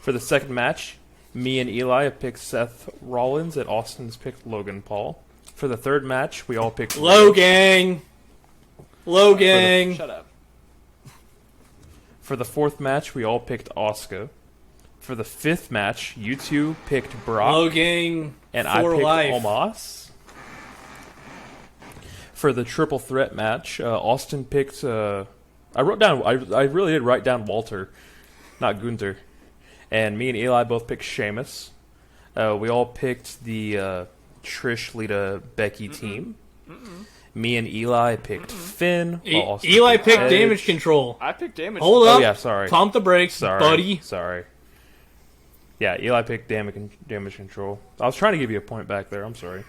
For the second match, me and Eli have picked Seth Rollins, and Austin's picked Logan Paul. For the third match, we all picked Logang. Shut up. For the fourth match, we all picked Asuka. For the fifth match, you two picked Brock, Logang and I for picked life. Omos. For the triple threat match, Austin picked. I wrote down. I really did write down Walter, not Gunther. And me and Eli both picked Sheamus. We all picked the Trish, Lita, Becky team. Me and Eli picked Finn. while Austin Eli picked picked Edge. damage control. I picked damage. Hold Oh up. yeah, sorry. Pump the brakes, Sorry, buddy. Sorry. Yeah, Eli picked damage control. I was trying to give you a point back there. I'm sorry.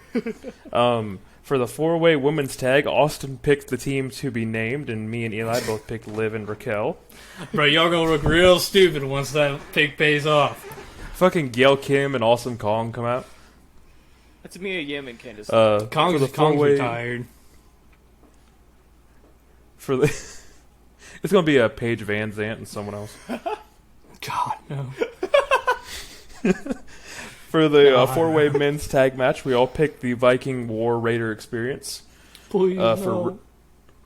For the four-way women's tag, Austin picked the team to be named, and me and Eli both picked Liv and Raquel. Bro, y'all gonna look real stupid once that pick pays off. Fucking Gail Kim and Awesome Kong come out. It's Mia Yim and Candice. For the Kong's four-way retired. for the it's gonna be a Paige Van Zant and someone else. God, no. For the God. four-way men's tag match, we all picked the Viking War Raider Experience. Please, For no.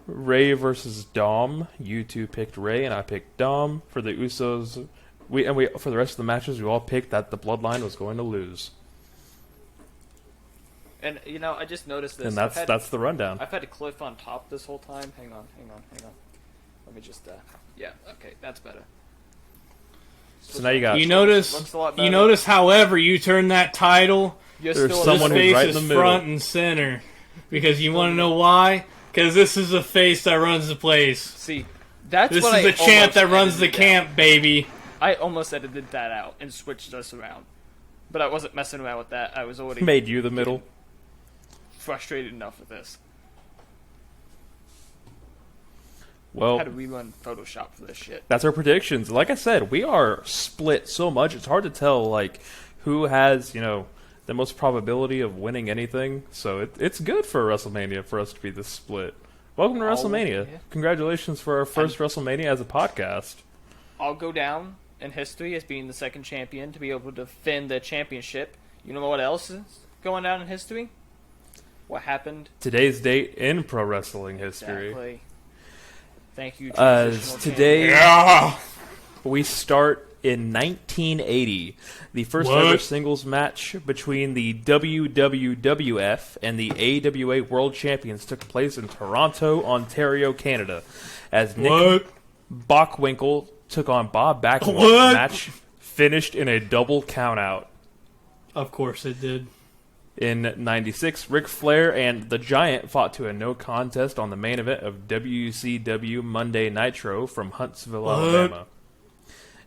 Ray versus Dom, you two picked Ray and I picked Dom. For the Usos, we for the rest of the matches, we all picked that the Bloodline was going to lose, And I just noticed this. and that's the rundown. I've had a Cliff on top this whole time. Hang on. Let me just. Yeah. Okay, that's better. So now you got You notice, Looks a lot better. however, you turn that title, You're There's still someone this who's face right in is the middle. front and center. Because you want to know why? Because this is a face that runs the place. See, that's This what is I the champ almost that runs the edited camp, out. baby. I almost edited that out and switched us around, but I wasn't messing around with that. I was already made you the middle. frustrated enough with this. Well, Had to rerun Photoshop for this shit. that's our predictions. Like I said, we are split so much; it's hard to tell who has the most probability of winning anything. So it's good for WrestleMania for us to be this split. Welcome to WrestleMania! yeah. Congratulations for our first WrestleMania as a podcast. I'll go down in history as being the second champion to be able to defend the championship. You know what else is going down in history? What happened? Today's date in pro wrestling history. Exactly. Thank you. As transitional today, Yeah. we start in 1980. The first What? ever singles match between the WWF and the AWA World Champions took place in Toronto, Ontario, Canada. As Nick What? Bockwinkel took on Bob Backlund. What? The match finished in a double countout. Of course it did. In 96, Ric Flair and The Giant fought to a no contest on the main event of WCW Monday Nitro from Huntsville, What? Alabama.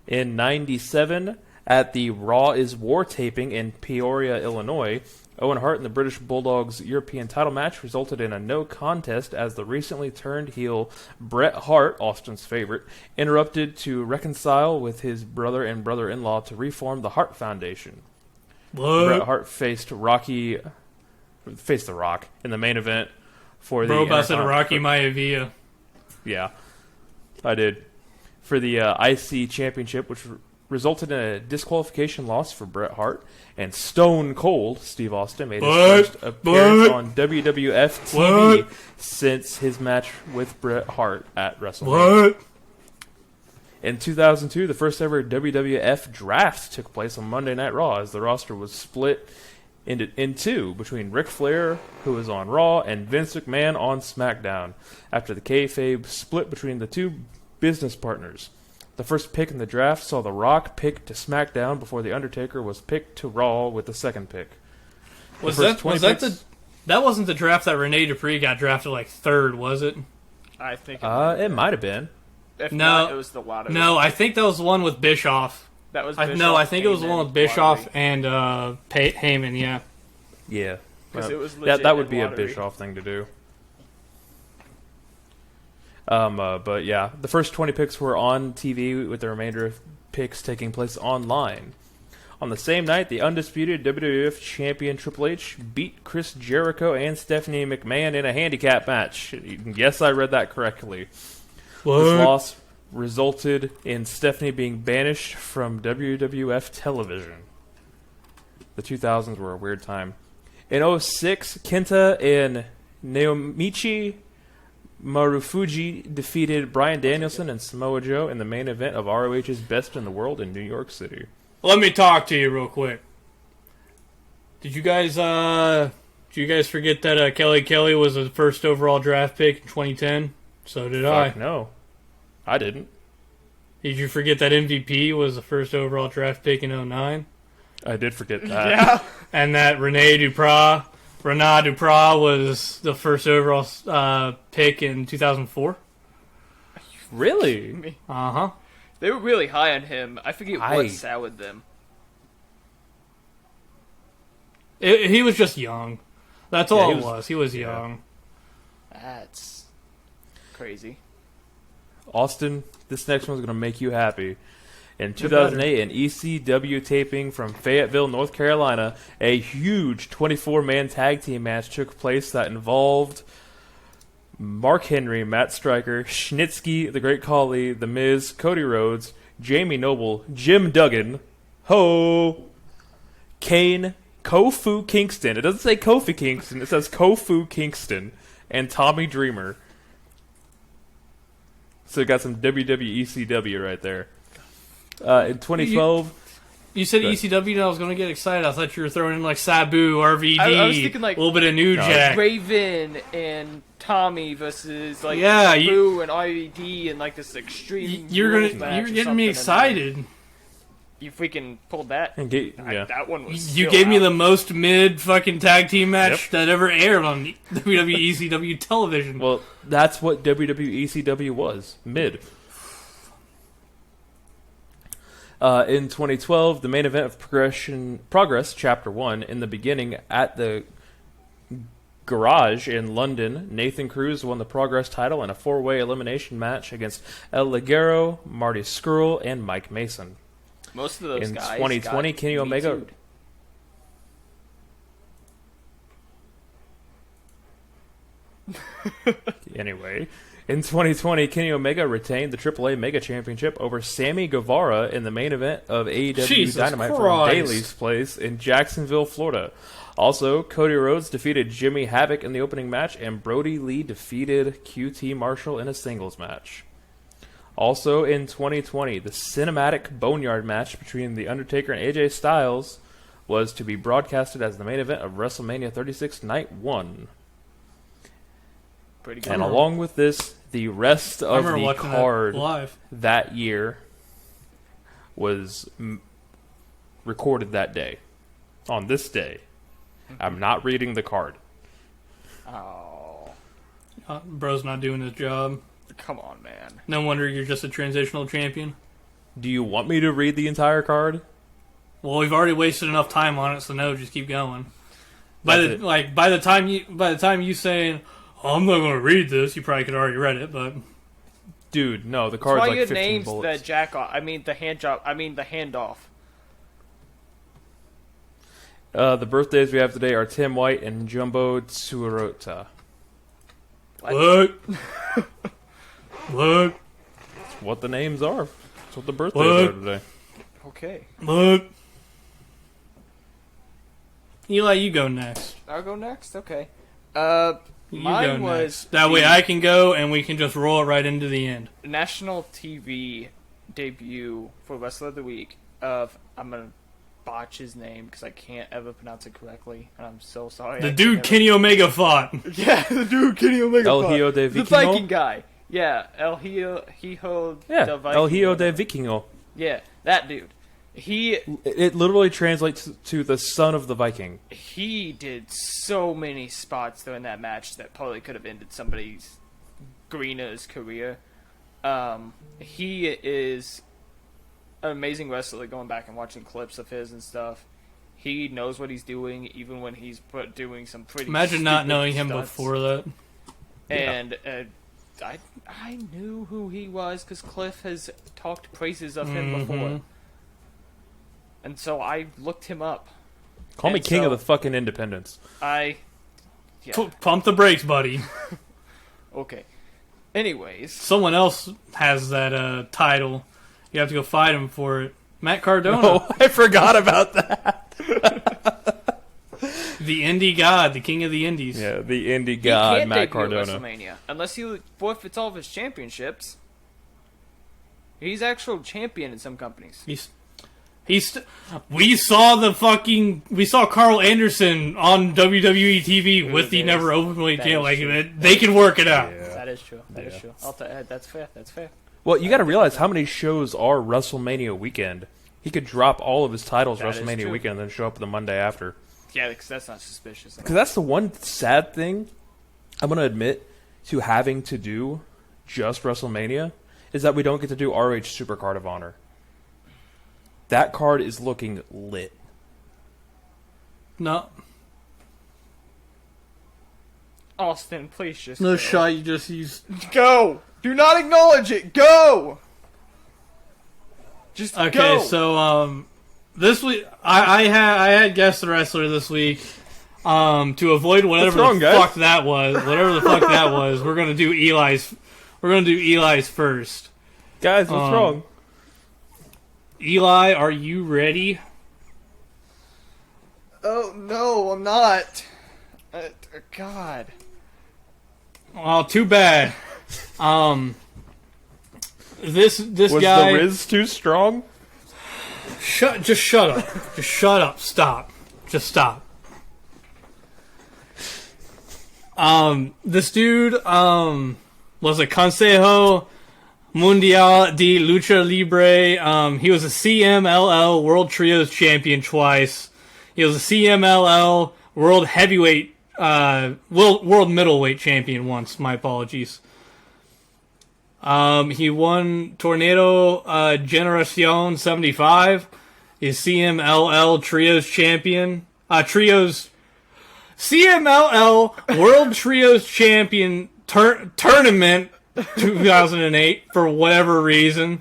In 97, at the Raw is War taping in Peoria, Illinois, Owen Hart and the British Bulldogs European title match resulted in a no contest as the recently turned heel Bret Hart, Austin's favorite, interrupted to reconcile with his brother and brother-in-law to reform the Hart Foundation. What? Bret Hart faced The Rock in the main event for the Bro, about said Intercontinental- Rocky Maivia. Yeah, I did. For the IC Championship, which resulted in a disqualification loss for Bret Hart, and Stone Cold Steve Austin made his first appearance on WWF TV since his match with Bret Hart at WrestleMania. In 2002, the first ever WWF draft took place on Monday Night Raw as the roster was split in two between Ric Flair, who was on Raw, and Vince McMahon on SmackDown, after the kayfabe split between the two business partners. The first pick in the draft saw The Rock pick to SmackDown before The Undertaker was picked to Raw with the second pick. That wasn't the draft that Rene Dupree got drafted like third, was it? I think it might have been. If not, it was the lottery. No, I think that was the one with Bischoff. That was Bischoff, I think it was the one with Bischoff and Heyman, yeah. Yeah. It was legit that would be lottery. a Bischoff thing to do. But yeah, the first 20 picks were on TV, with the remainder of picks taking place online. On the same night, the undisputed WWF champion Triple H beat Chris Jericho and Stephanie McMahon in a handicap match. Yes, I read that correctly. What? This loss resulted in Stephanie being banished from WWF television. The 2000s were a weird time. In 2006, Kenta and Naomichi Marufuji defeated Bryan Danielson and Samoa Joe in the main event of ROH's Best in the World in New York City. Let me talk to you real quick. Did you guys forget that Kelly was the first overall draft pick in 2010? So did I. No, I didn't. Did you forget that MVP was the first overall draft pick in 2009? I did forget that. Yeah. And that René Dupré was the first overall pick in 2004? Really? Uh-huh. They were really high on him. I forget what soured them. He was just young. That's all it was. He was young. That's crazy. Austin, this next one's going to make you happy. In 2008, an ECW taping from Fayetteville, North Carolina, a huge 24-man tag team match took place that involved Mark Henry, Matt Striker, Schnitzky, The Great Khali, The Miz, Cody Rhodes, Jamie Noble, Jim Duggan, Kane, Kofu Kingston. It doesn't say Kofi Kingston, it says Kofu Kingston, and Tommy Dreamer. So you got some WWE ECW right there. In 2012... You said ECW and I was going to get excited. I thought you were throwing in like Sabu, RVD, I was thinking like a little bit of New Jack. Raven and Tommy versus like Yeah, Sabu and RVD and like this extreme. You're match or getting me something, excited. You freaking pulled that. And That one was. You still gave me out. the most mid fucking tag team match that ever aired on WWE ECW television. Well, that's what WWE ECW was. Mid. In 2012, the main event of Progress Chapter 1, in the beginning at the Garage in London, Nathan Cruz won the Progress title in a 4-way elimination match against El Ligero, Marty Scurll, and Mike Mason. Most of those in guys. 2020, got Kenny Omega. Anyway, in 2020, Kenny Omega retained the AAA Mega Championship over Sammy Guevara in the main event of AEW Jesus Dynamite Christ. from Daly's place in Jacksonville, Florida. Also, Cody Rhodes defeated Jimmy Havoc in the opening match, and Brody Lee defeated QT Marshall in a singles match. Also in 2020, the cinematic Boneyard match between The Undertaker and AJ Styles was to be broadcasted as the main event of WrestleMania 36 Night 1. Pretty good. And along with this, the rest of the card live that year was recorded that day. On this day. I'm not reading the card. Oh, bro's not doing his job. come on, man. No wonder you're just a transitional champion. Do you want me to read the entire card? Well, we've already wasted enough time on it, so no, just keep going. By the time you saying, oh, I'm not going to read this, you probably could already read it, but Dude, no, the card's like 15 names bullets. the jack off. I mean the hand job. I mean the handoff. The birthdays we have today are Tim White and Jumbo Tsuruta. What? What? That's what the names are. That's what the birthdays are today. Okay. Look. Eli, you go next. I'll go next? Okay. You Mine go was next. That way I can go and we can just roll it right into the end. national TV debut for Wrestler of the Week of, I'm going to botch his name because I can't ever pronounce it correctly, and I'm so sorry. The dude Kenny Omega fought. Yeah, the dude Kenny Omega El fought. Hijo de The Vikingo? Viking guy. Yeah, El Hijo Yeah, de Vikingo. El Hijo de Vikingo. Yeah, that dude. It literally translates to the son of the Viking. He did so many spots during that match that probably could have ended somebody's Greener's career. He is an amazing wrestler. Going back and watching clips of his and stuff, he knows what he's doing, even when he's doing some pretty. Imagine not stupid knowing him stunts. before that. And I knew who he was because Cliff has talked praises of him before. And so I looked him up. Call me And king so of the fucking independents. Yeah. Pump the brakes, buddy. Okay. Anyways. Someone else has that title. You have to go fight him for it. Matt Cardona. Oh, I forgot about that. The indie god, the king of the indies. Yeah, the indie He god, can't Matt debut at Cardona. WrestleMania unless he forfeits all of his championships. He's actual champion in some companies. We saw Carl Anderson on WWE TV with the never openly That champ. is Like true. they can work it out. Yeah. That is true. That is true. That's fair. That's fair. Well, you got to realize how many shows are WrestleMania weekend. He could drop all of his titles That is WrestleMania true. weekend and then show up the Monday after. Yeah, because that's not suspicious. Because that's the one sad thing I'm going to admit to having to do just WrestleMania is that we don't get to do ROH Super Card of Honor. That card is looking lit. No, Austen, please just no go. shot. You just use. Go. Do not acknowledge it. Go. Just Okay, go. so this week I had guessed the wrestler this week. To avoid whatever wrong, the guys? fuck that was, we're gonna do Eli's. We're gonna do Eli's first. Guys, what's wrong? Eli, are you ready? Oh no, I'm not. God. Well, too bad. This Was guy. the Riz too strong? Just shut up. Just shut up. Stop. Just stop. This dude, was a Consejo Mundial de Lucha Libre. He was a CMLL World Trios Champion twice. He was a CMLL World Heavyweight, World Middleweight Champion once. My apologies. He won Tornado Generacion 75. He's CMLL Trios Champion. CMLL World Trios Champion Tournament 2008 for whatever reason.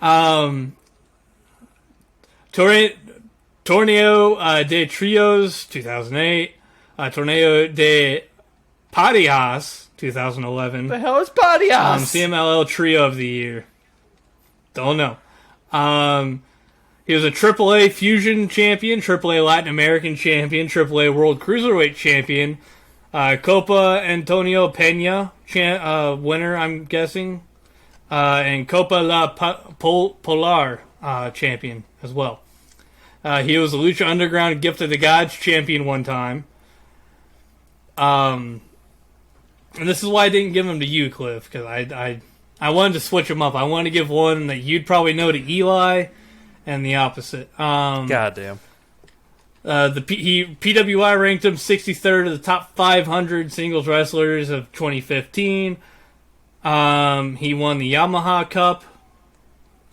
Torneo de Trios 2008. Torneo de Parejas 2011. The hell is Padias? CMLL Trio of the Year. Don't know. He was a AAA Fusion Champion, AAA Latin American Champion, AAA World Cruiserweight Champion, Copa Antonio Pena winner, I'm guessing, and Copa La Polar Champion as well. He was a Lucha Underground Gift of the Gods Champion one time. And this is why I didn't give him to you, Cliff, because I wanted to switch him up. I wanted to give one that you'd probably know to Eli, and the opposite. Goddamn. PWI ranked him 63rd of the top 500 singles wrestlers of 2015. He won the Yamaha Cup.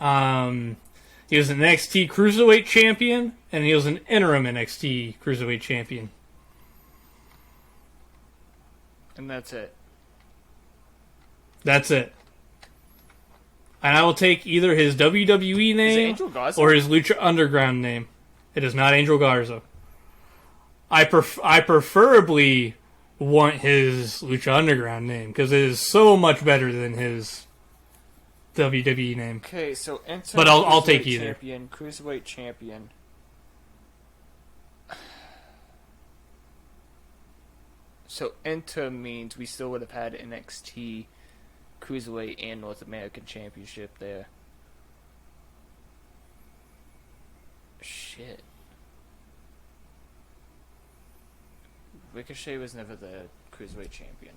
He was an NXT Cruiserweight Champion, and he was an interim NXT Cruiserweight Champion. And that's it. That's it. And I will take either his WWE Is it name Angel Garza? or his Lucha Underground name. It is not Angel Garza. I preferably want his Lucha Underground name because it is so much better than his WWE name. Okay, so Enter But I'll take Cruiserweight either. Champion, Cruiserweight Champion. So Enter means we still would have had NXT Cruiserweight and North American Championship there. Shit. Ricochet was never the Cruiserweight Champion.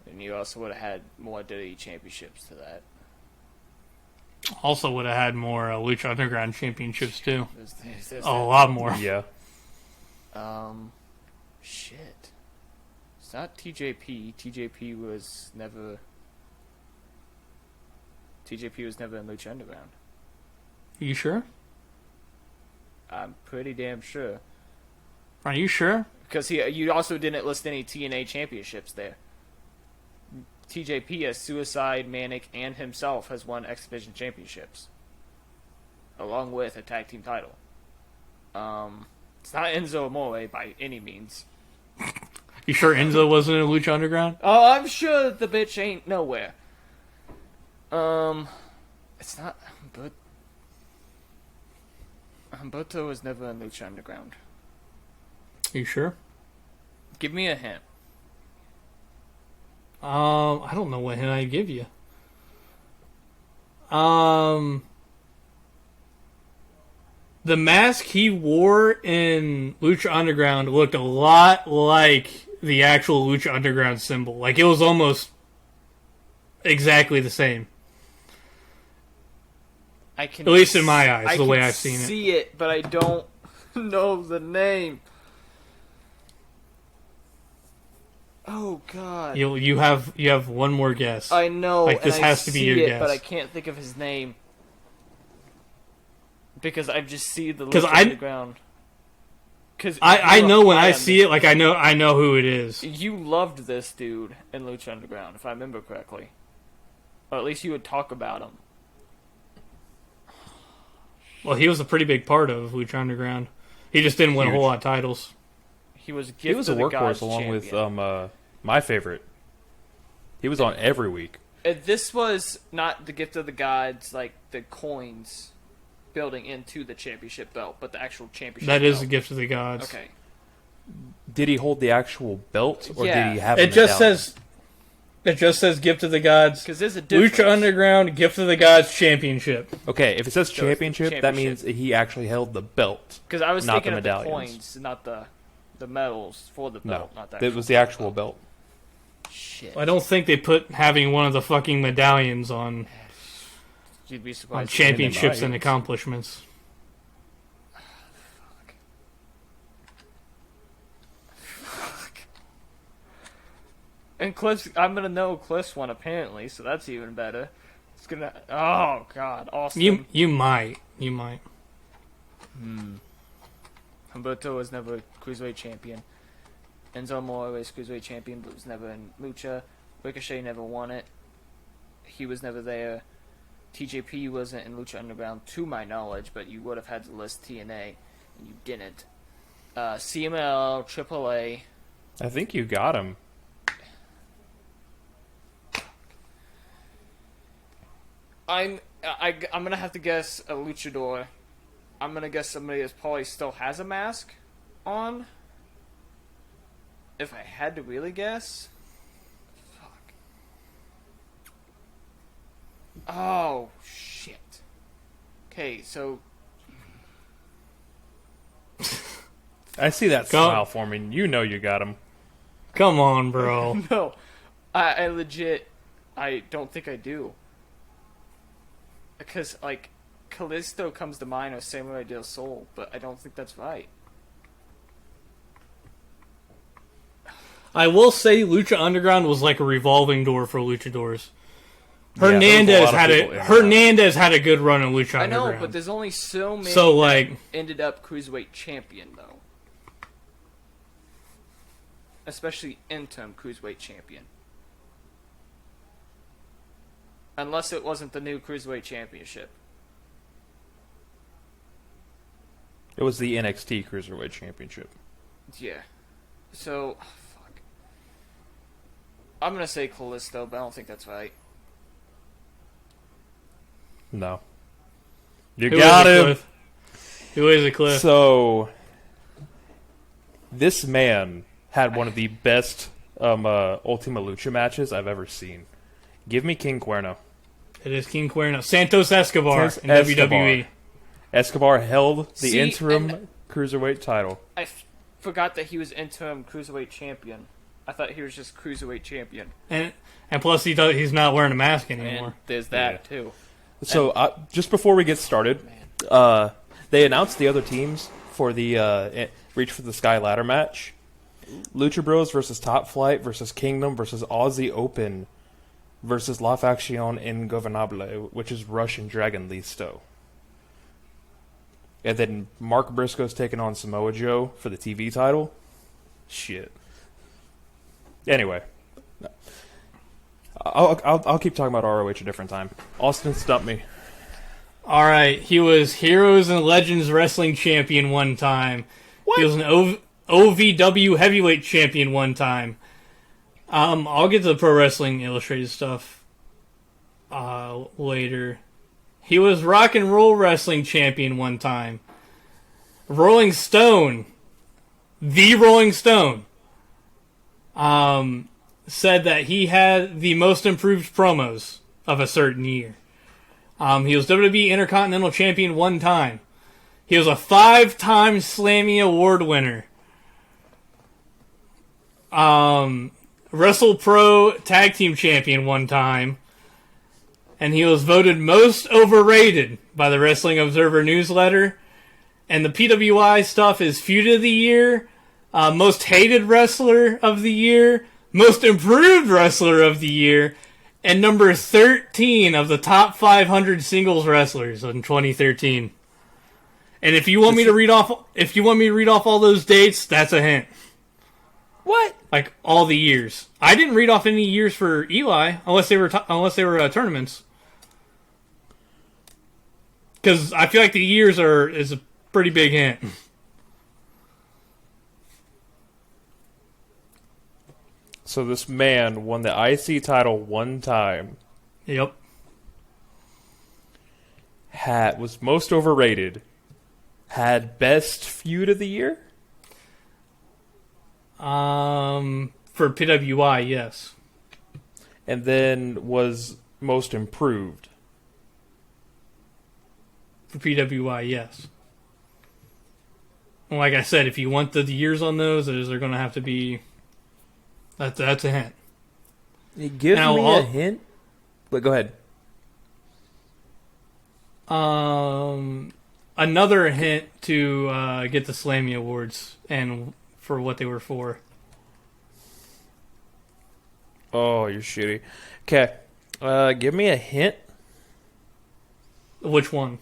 And you also would have had more WWE Championships to that. Also would have had more Lucha Underground championships too. There's A lot more. Yeah. Shit. It's not TJP. TJP was never in Lucha Underground. You sure? I'm pretty damn sure. Are you sure? Because you also didn't list any TNA championships there. TJP as Suicide, Manic, and himself has won X Division championships. Along with a tag team title. It's not Enzo Amore by any means. You sure Enzo wasn't in Lucha Underground? Oh, I'm sure the bitch ain't nowhere. It's not... But Humberto was never in Lucha Underground. You sure? Give me a hint. I don't know what hint I give you. The mask he wore in Lucha Underground looked a lot like the actual Lucha Underground symbol. Like, it was almost exactly the same. I can, At least in my eyes, the way can I've seen it. see it, but I don't know the name. Oh God! You have one more guess. I know. Like, this and has to be your it, guess. but I can't think of his name because I just see the 'Cause Lucha Underground. Because I know when I see it, like I know who it is. You loved this dude in Lucha Underground, if I remember correctly, or at least you would talk about him. Well, he was a pretty big part of Lucha Underground. He just didn't win a Huge. whole lot of titles. He was a gift He was a of the gods workhorse along with champion. my favorite. He was on every week. This was not the gift of the gods, like the coins building into the championship belt, but the actual championship That belt. is a gift of the gods. Okay. Did he hold the actual belt, or Yeah. did he have? It just says gift of the gods. Because there's a difference. Lucha Underground gift of the gods championship. Okay, if it says So it's the championship, that means championship. he actually held the belt. Because I was not thinking the of the medallions. coins, not the medals for the No, belt. Not the it was the actual belt. Shit. I don't think they put having one of the fucking medallions on You'd be surprised. championships and might. accomplishments. And Cliff's, I'm gonna know Cliff's one apparently, so that's even better. It's gonna. Oh God, Austen. You might. Humberto was never Cruiserweight champion. Enzo Amore was Cruiserweight champion, but was never in Lucha. Ricochet never won it. He was never there. TJP wasn't in Lucha Underground, to my knowledge, but you would have had to list TNA, and you didn't. CML, AAA. I think you got him. I'm gonna have to guess a luchador. I'm gonna guess somebody that probably still has a mask on. If I had to really guess, fuck. Oh shit. Okay, so I see that Go. smile forming. You know you got him. Come on, bro. no, I legit, I don't think I do. Because like, Callisto comes to mind or Samurai del Sol, but I don't think that's right. I will say Lucha Underground was like a revolving door for luchadors. Yeah, there was a Hernandez lot of had people in a and Hernandez had a good run in Lucha I know, Underground. but there's only so many So, that like- ended up Cruiserweight champion, though. Especially interim Cruiserweight champion. Unless it wasn't the new Cruiserweight championship. It was the NXT Cruiserweight Championship. Yeah. So, fuck. I'm gonna say Callisto, but I don't think that's right. No. You Who got is it, him. Cliff? Who is it, Cliff? So, this man had one of the best Ultima Lucha matches I've ever seen. Give me King Cuerno. It is King Cuerno. Santos Escobar in Escobar. WWE. Escobar held the See, interim and- cruiserweight title. I forgot that he was interim cruiserweight champion. I thought he was just cruiserweight champion. And plus, he's not wearing a mask And anymore. there's that too. So, just before we get started, they announced the other teams for the Reach for the Sky ladder match. Lucha Bros versus Top Flight versus Kingdom versus Aussie Open versus La Facción Ingobernable, which is Russian Dragon Listo. And then Mark Briscoe's taking on Samoa Joe for the TV title. Shit. Anyway. I'll keep talking about ROH a different time. Austen, stump me. All right, he was Heroes and Legends Wrestling Champion one time. What? He was an OVW Heavyweight Champion one time. I'll get to the Pro Wrestling Illustrated stuff later. He was Rock and Roll Wrestling Champion one time. Rolling Stone, the Rolling Stone, said that he had the most improved promos of a certain year. He was WWE Intercontinental Champion one time. He was a 5-time Slammy Award winner. Wrestle Pro Tag Team Champion one time. And he was voted most overrated by the Wrestling Observer newsletter. And the PWI stuff is Feud of the Year, Most Hated Wrestler of the Year, Most Improved Wrestler of the Year, and number 13 of the top 500 singles wrestlers in 2013. And if you want me to read off all those dates, that's a hint. What? Like all the years. I didn't read off any years for Eli unless they were tournaments. Because I feel like the years is a pretty big hint. So this man won the IC title one time. Yep. Was most overrated. Had best feud of the year? For PWI, yes. And then was most improved. For PWI, yes. Well, like I said, if you want the years on those are going to have to be... That's a hint. Give Now, me a hint? But go ahead. Another hint to get the Slammy Awards and for what they were for. Oh, you're shitty. Okay. Give me a hint. Which one?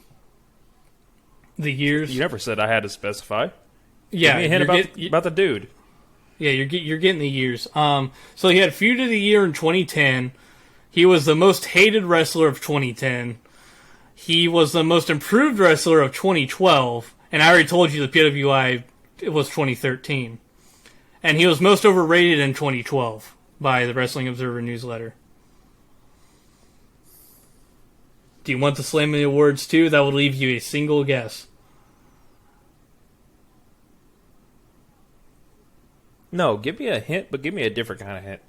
The years? You never said I had to specify. Yeah, Give me a hint about the dude. Yeah, you're getting the years. So he had Feud of the Year in 2010. He was the most hated wrestler of 2010. He was the most improved wrestler of 2012. And I already told you the PWI it was 2013. And he was most overrated in 2012 by the Wrestling Observer newsletter. Do you want the Slammy Awards too? That would leave you a single guess. No, give me a hint, but give me a different kind of hint.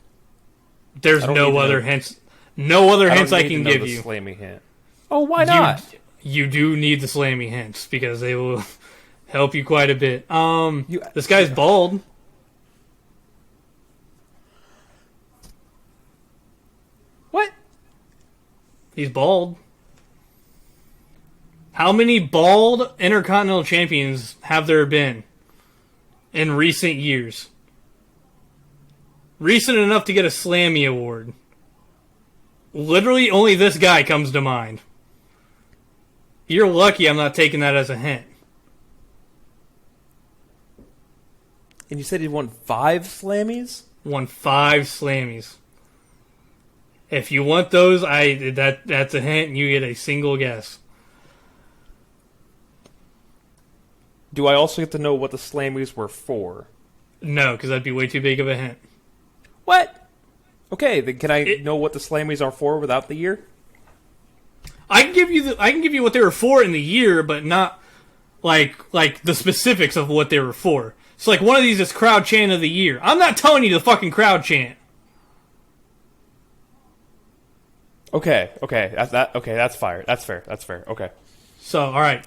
There's no other hints. No other hints I can give the you. Slammy hint. Oh, why not? You do need the Slammy hints because they will help you quite a bit. This guy's bald. What? He's bald. How many bald Intercontinental Champions have there been in recent years? Recent enough to get a Slammy Award. Literally only this guy comes to mind. You're lucky I'm not taking that as a hint. And you said he won 5 Slammies? Won 5 Slammies. If you want those, that's a hint and you get a single guess. Do I also get to know what the Slammies were for? No, because that'd be way too big of a hint. What? Okay, then can I know what the Slammies are for without the year? I can give you what they were for in the year, but not like the specifics of what they were for. So like one of these is crowd chant of the year. I'm not telling you the fucking crowd chant. Okay. That's fair. That's fair. Okay. So all right.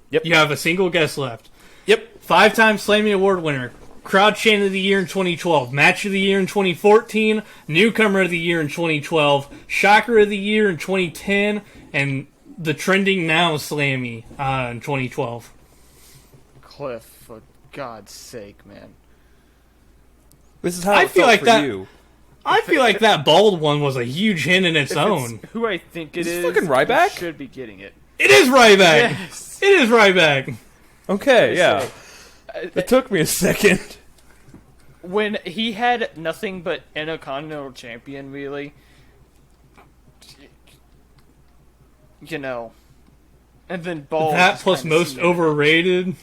Yep. You have a single guess left. Yep. 5-time Slammy Award winner. Crowd Chant of the Year in 2012. Match of the Year in 2014. Newcomer of the Year in 2012. Shocker of the Year in 2010. And the trending now Slammy in 2012. Cliff, for God's sake, man. This is how I it feel felt like for that- you. I feel like that bald one was a huge hint in its If own. it's who I think it Is is, this fucking Ryback? you should be getting it. It is Ryback. Yes. It is Ryback. Okay, yeah. Say, It took me a second. when he had nothing but Intercontinental Champion, really, you know, and then Ball. That just plus kinda most cemented. overrated.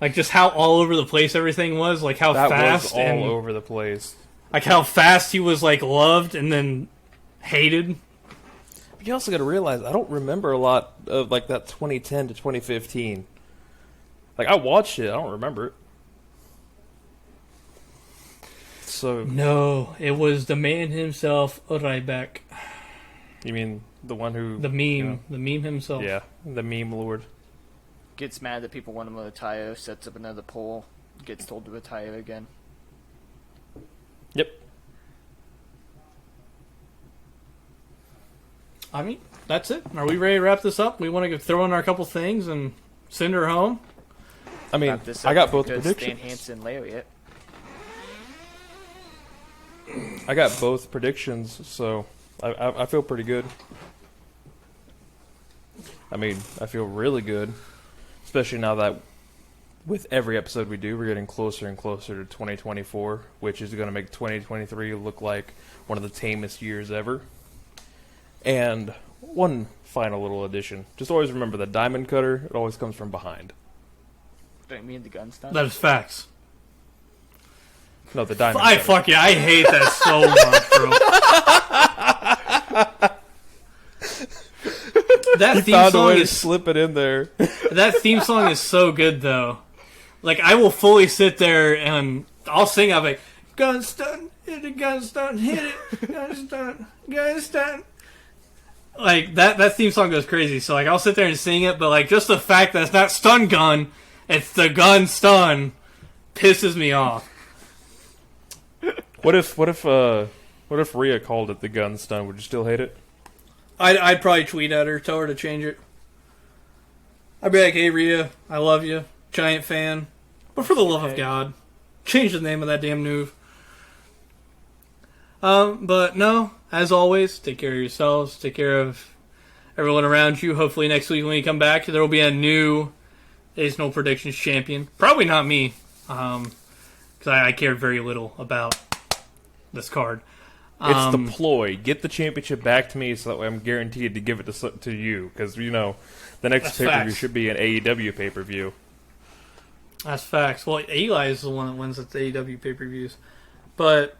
Like just how all over the place everything was. Like how That fast was all and over the place. like how fast he was like loved and then hated. But you also got to realize I don't remember a lot of like that 2010 to 2015. Like I watched it, I don't remember it. So No, it was the man himself, Ryback. you mean the one who The meme. you know, The meme himself. yeah, the meme lord. Gets mad that people want him to retire, sets up another poll, gets told to retire again. Yep. I mean, that's it. Are we ready to wrap this up? We want to throw in our couple things and send her home? I mean, Wrap this I up got both because predictions. Stan Hansen lariat. I got both predictions, so I feel pretty good. I mean, I feel really good, especially now that with every episode we do, we're getting closer and closer to 2024, which is going to make 2023 look like one of the tamest years ever. And one final little addition. Just always remember the diamond cutter, it always comes from behind. Don't you mean the gun stunt? That is facts. No, the diamond I cutter. fuck yeah, I hate that so much, bro. That He theme found a song way to is slip it in there. that theme song is so good though. Like I will fully sit there and I'll sing. I'm like, gun stunt, hit it, gun stunt, hit it, gun stunt, gun stunt. Like that theme song goes crazy. So like I'll sit there and sing it, but like just the fact that it's not stun gun, it's the gun stun, pisses me off. What if Rhea called it the gun stun? Would you still hate it? I'd probably tweet at her, tell her to change it. I'd be like, hey Rhea, I love you, giant fan, but for the love of God, change the name of that damn move. But no, as always, take care of yourselves, take care of everyone around you. Hopefully next week when we come back, there will be a new Ace No Predictions champion. Probably not me, because I cared very little about this card. It's the ploy. Get the championship back to me so that way I'm guaranteed to give it to you. Because, you know, the next That's pay-per-view facts. should be an AEW pay-per-view. That's facts. Well, Eli is the one that wins at the AEW pay-per-views. But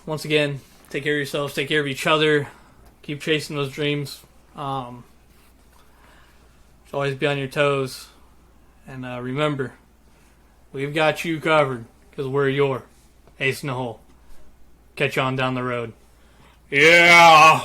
once again, take care of yourselves, take care of each other, keep chasing those dreams. Always be on your toes. And remember, we've got you covered because we're your ace in the hole. Catch you on down the road. Yeah!